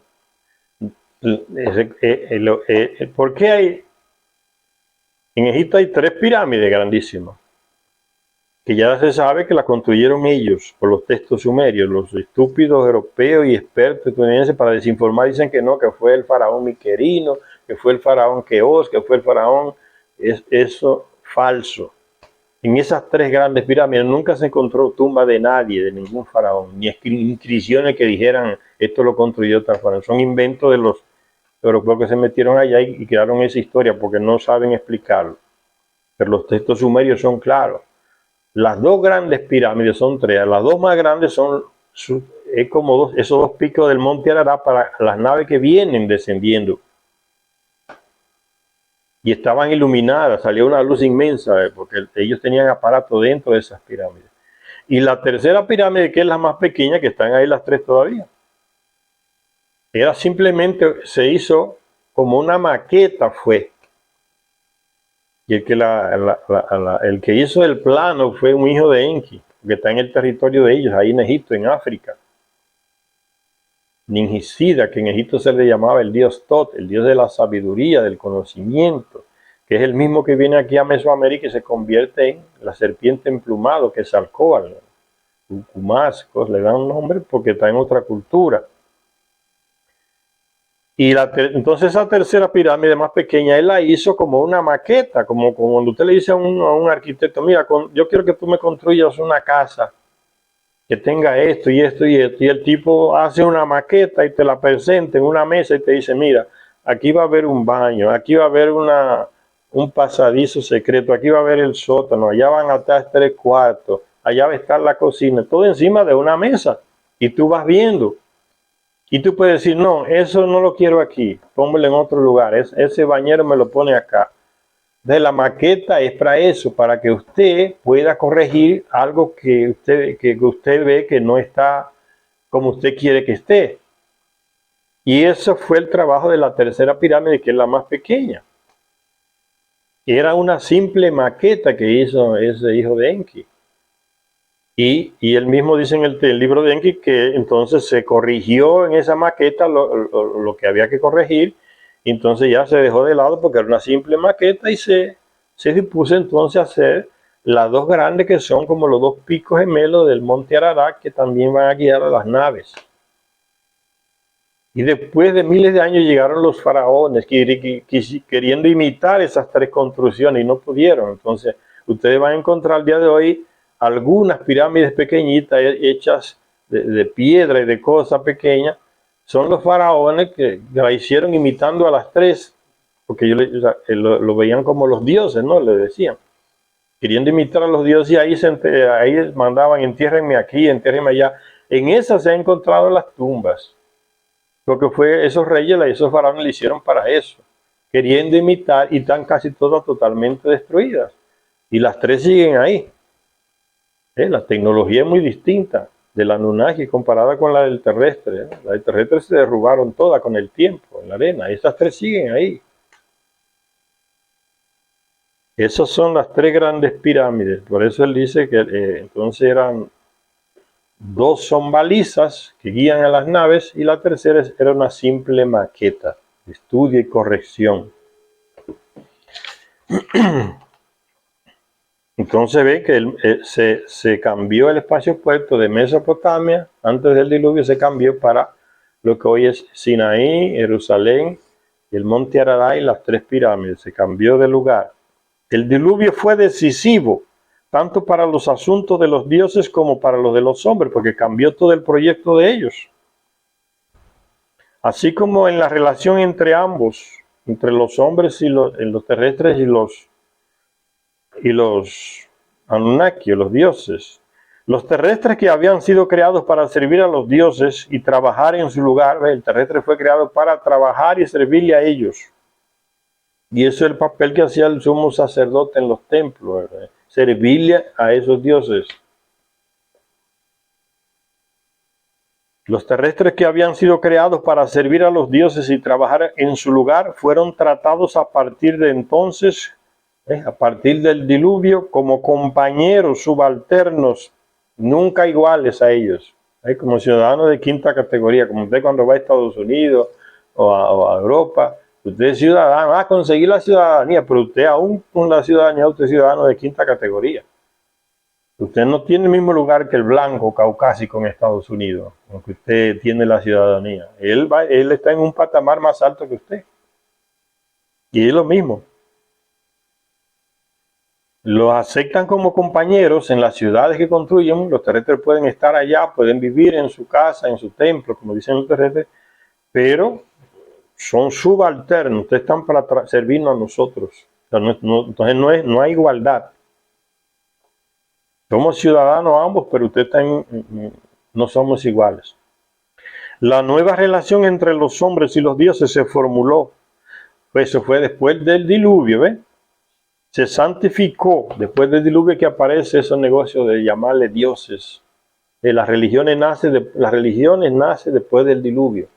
Speaker 1: ¿por qué hay? En Egipto hay 3 pirámides grandísimas, que ya se sabe que las construyeron ellos por los textos sumerios. Los estúpidos europeos y expertos estadounidenses para desinformar dicen que no, que fue el faraón Miquerino, que fue el faraón Keos, que fue el faraón, eso falso. En esas 3 grandes pirámides nunca se encontró tumba de nadie, de ningún faraón, ni inscripciones que dijeran esto lo construyó tal faraón. Son inventos de los europeos que se metieron allá y crearon esa historia porque no saben explicarlo. Pero los textos sumerios son claros. Las 2 grandes pirámides son 3, las 2 más grandes son como esos 2 picos del monte Ararat para las naves que vienen descendiendo. y estaban iluminadas, salía una luz inmensa, porque ellos tenían aparato dentro de esas pirámides. Y la tercera pirámide, que es la más pequeña, que están ahí las tres todavía, era simplemente, se hizo como una maqueta fue. Y el que hizo el plano fue un hijo de Enki, que está en el territorio de ellos, ahí en Egipto, en África. Ningisida, que en Egipto se le llamaba el dios Tot, el dios de la sabiduría, del conocimiento, que es el mismo que viene aquí a Mesoamérica y se convierte en la serpiente emplumado, que es Alcoal, Cumascos, le dan un nombre porque está en otra cultura. Y entonces esa tercera pirámide más pequeña, él la hizo como una maqueta, como cuando usted le dice a un arquitecto, mira, yo quiero que tú me construyas una casa que tenga esto y esto y esto, y el tipo hace una maqueta y te la presenta en una mesa y te dice, mira, aquí va a haber un baño, aquí va a haber un pasadizo secreto, aquí va a haber el sótano, allá van a estar 3 cuartos, allá va a estar la cocina, todo encima de una mesa, y tú vas viendo. Y tú puedes decir, no, eso no lo quiero aquí, pónmelo en otro lugar, ese bañero me lo pone acá. De la maqueta es para eso, para que usted pueda corregir algo que usted ve que no está como usted quiere que esté. Y eso fue el trabajo de la tercera pirámide, que es la más pequeña. Era una simple maqueta que hizo ese hijo de Enki. Y él mismo dice en el libro de Enki que entonces se corrigió en esa maqueta lo que había que corregir, y entonces ya se dejó de lado porque era una simple maqueta y se dispuso entonces a hacer las dos grandes, que son como los dos picos gemelos del monte Ararat, que también van a guiar a las naves. Y después de miles de años llegaron los faraones queriendo imitar esas tres construcciones y no pudieron. Entonces ustedes van a encontrar al día de hoy algunas pirámides pequeñitas hechas de piedra y de cosas pequeñas. Son los faraones que la hicieron imitando a las tres, porque ellos lo veían como los dioses, ¿no? Le decían, queriendo imitar a los dioses, y ahí mandaban, entiérrenme aquí, entiérrenme allá. En esas se han encontrado las tumbas, porque esos reyes, esos faraones le hicieron para eso, queriendo imitar, y están casi todas totalmente destruidas. Y las tres siguen ahí. La tecnología es muy distinta de la Anunnaki comparada con la del terrestre. La del terrestre se derrubaron todas con el tiempo, en la arena. Estas tres siguen ahí. Esas son las tres grandes pirámides. Por eso él dice que entonces eran dos son balizas que guían a las naves, y la tercera era una simple maqueta de estudio y corrección. Entonces ve que se cambió el espacio puerto de Mesopotamia, antes del diluvio se cambió para lo que hoy es Sinaí, Jerusalén, el monte Ararat y las tres pirámides. Se cambió de lugar. El diluvio fue decisivo, tanto para los asuntos de los dioses como para los de los hombres, porque cambió todo el proyecto de ellos. Así como en la relación entre ambos, entre los hombres y los terrestres y los Anunnaki, los dioses. Los terrestres que habían sido creados para servir a los dioses y trabajar en su lugar, el terrestre fue creado para trabajar y servirle a ellos. Y eso es el papel que hacía el sumo sacerdote en los templos, ¿verdad? Servirle a esos dioses. Los terrestres que habían sido creados para servir a los dioses y trabajar en su lugar fueron tratados a partir de entonces, a partir del diluvio, como compañeros subalternos, nunca iguales a ellos, como ciudadanos de quinta categoría. Como usted cuando va a Estados Unidos o a Europa, usted es ciudadano, va a conseguir la ciudadanía, pero usted aún con la ciudadanía, usted es ciudadano de quinta categoría. Usted no tiene el mismo lugar que el blanco caucásico en Estados Unidos, aunque usted tiene la ciudadanía. Él está en un patamar más alto que usted. Y es lo mismo. Los aceptan como compañeros en las ciudades que construyen. Los terrestres pueden estar allá, pueden vivir en su casa, en su templo, como dicen los terrestres, pero son subalternos. Ustedes están para servirnos a nosotros. Entonces no hay igualdad. Somos ciudadanos ambos, pero ustedes no somos iguales. La nueva relación entre los hombres y los dioses se formuló Pues eso fue después del diluvio, ¿ves? Se santificó después del diluvio, que aparece esos negocios de llamarle dioses. Las religiones nacen después del diluvio.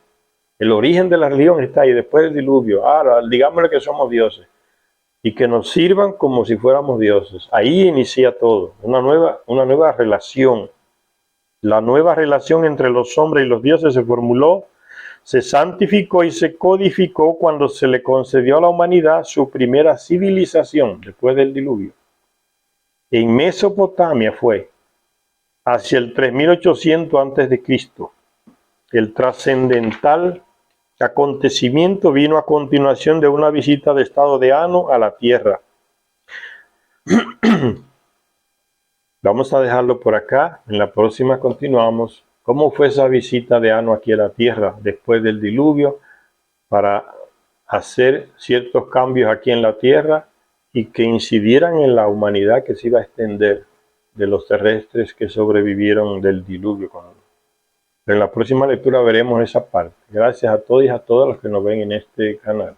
Speaker 1: El origen de la religión está ahí, después del diluvio. Ahora, digámosle que somos dioses y que nos sirvan como si fuéramos dioses. Ahí inicia todo, una nueva relación. La nueva relación entre los hombres y los dioses se formuló, se santificó y se codificó cuando se le concedió a la humanidad su primera civilización después del diluvio. En Mesopotamia fue hacia el 3800 a.C. El trascendental acontecimiento vino a continuación de una visita de estado de Ano a la Tierra. Vamos a dejarlo por acá. En la próxima continuamos. ¿Cómo fue esa visita de Ano aquí a la Tierra después del diluvio para hacer ciertos cambios aquí en la Tierra y que incidieran en la humanidad que se iba a extender de los terrestres que sobrevivieron del diluvio? En la próxima lectura veremos esa parte. Gracias a todos y a todas los que nos ven en este canal.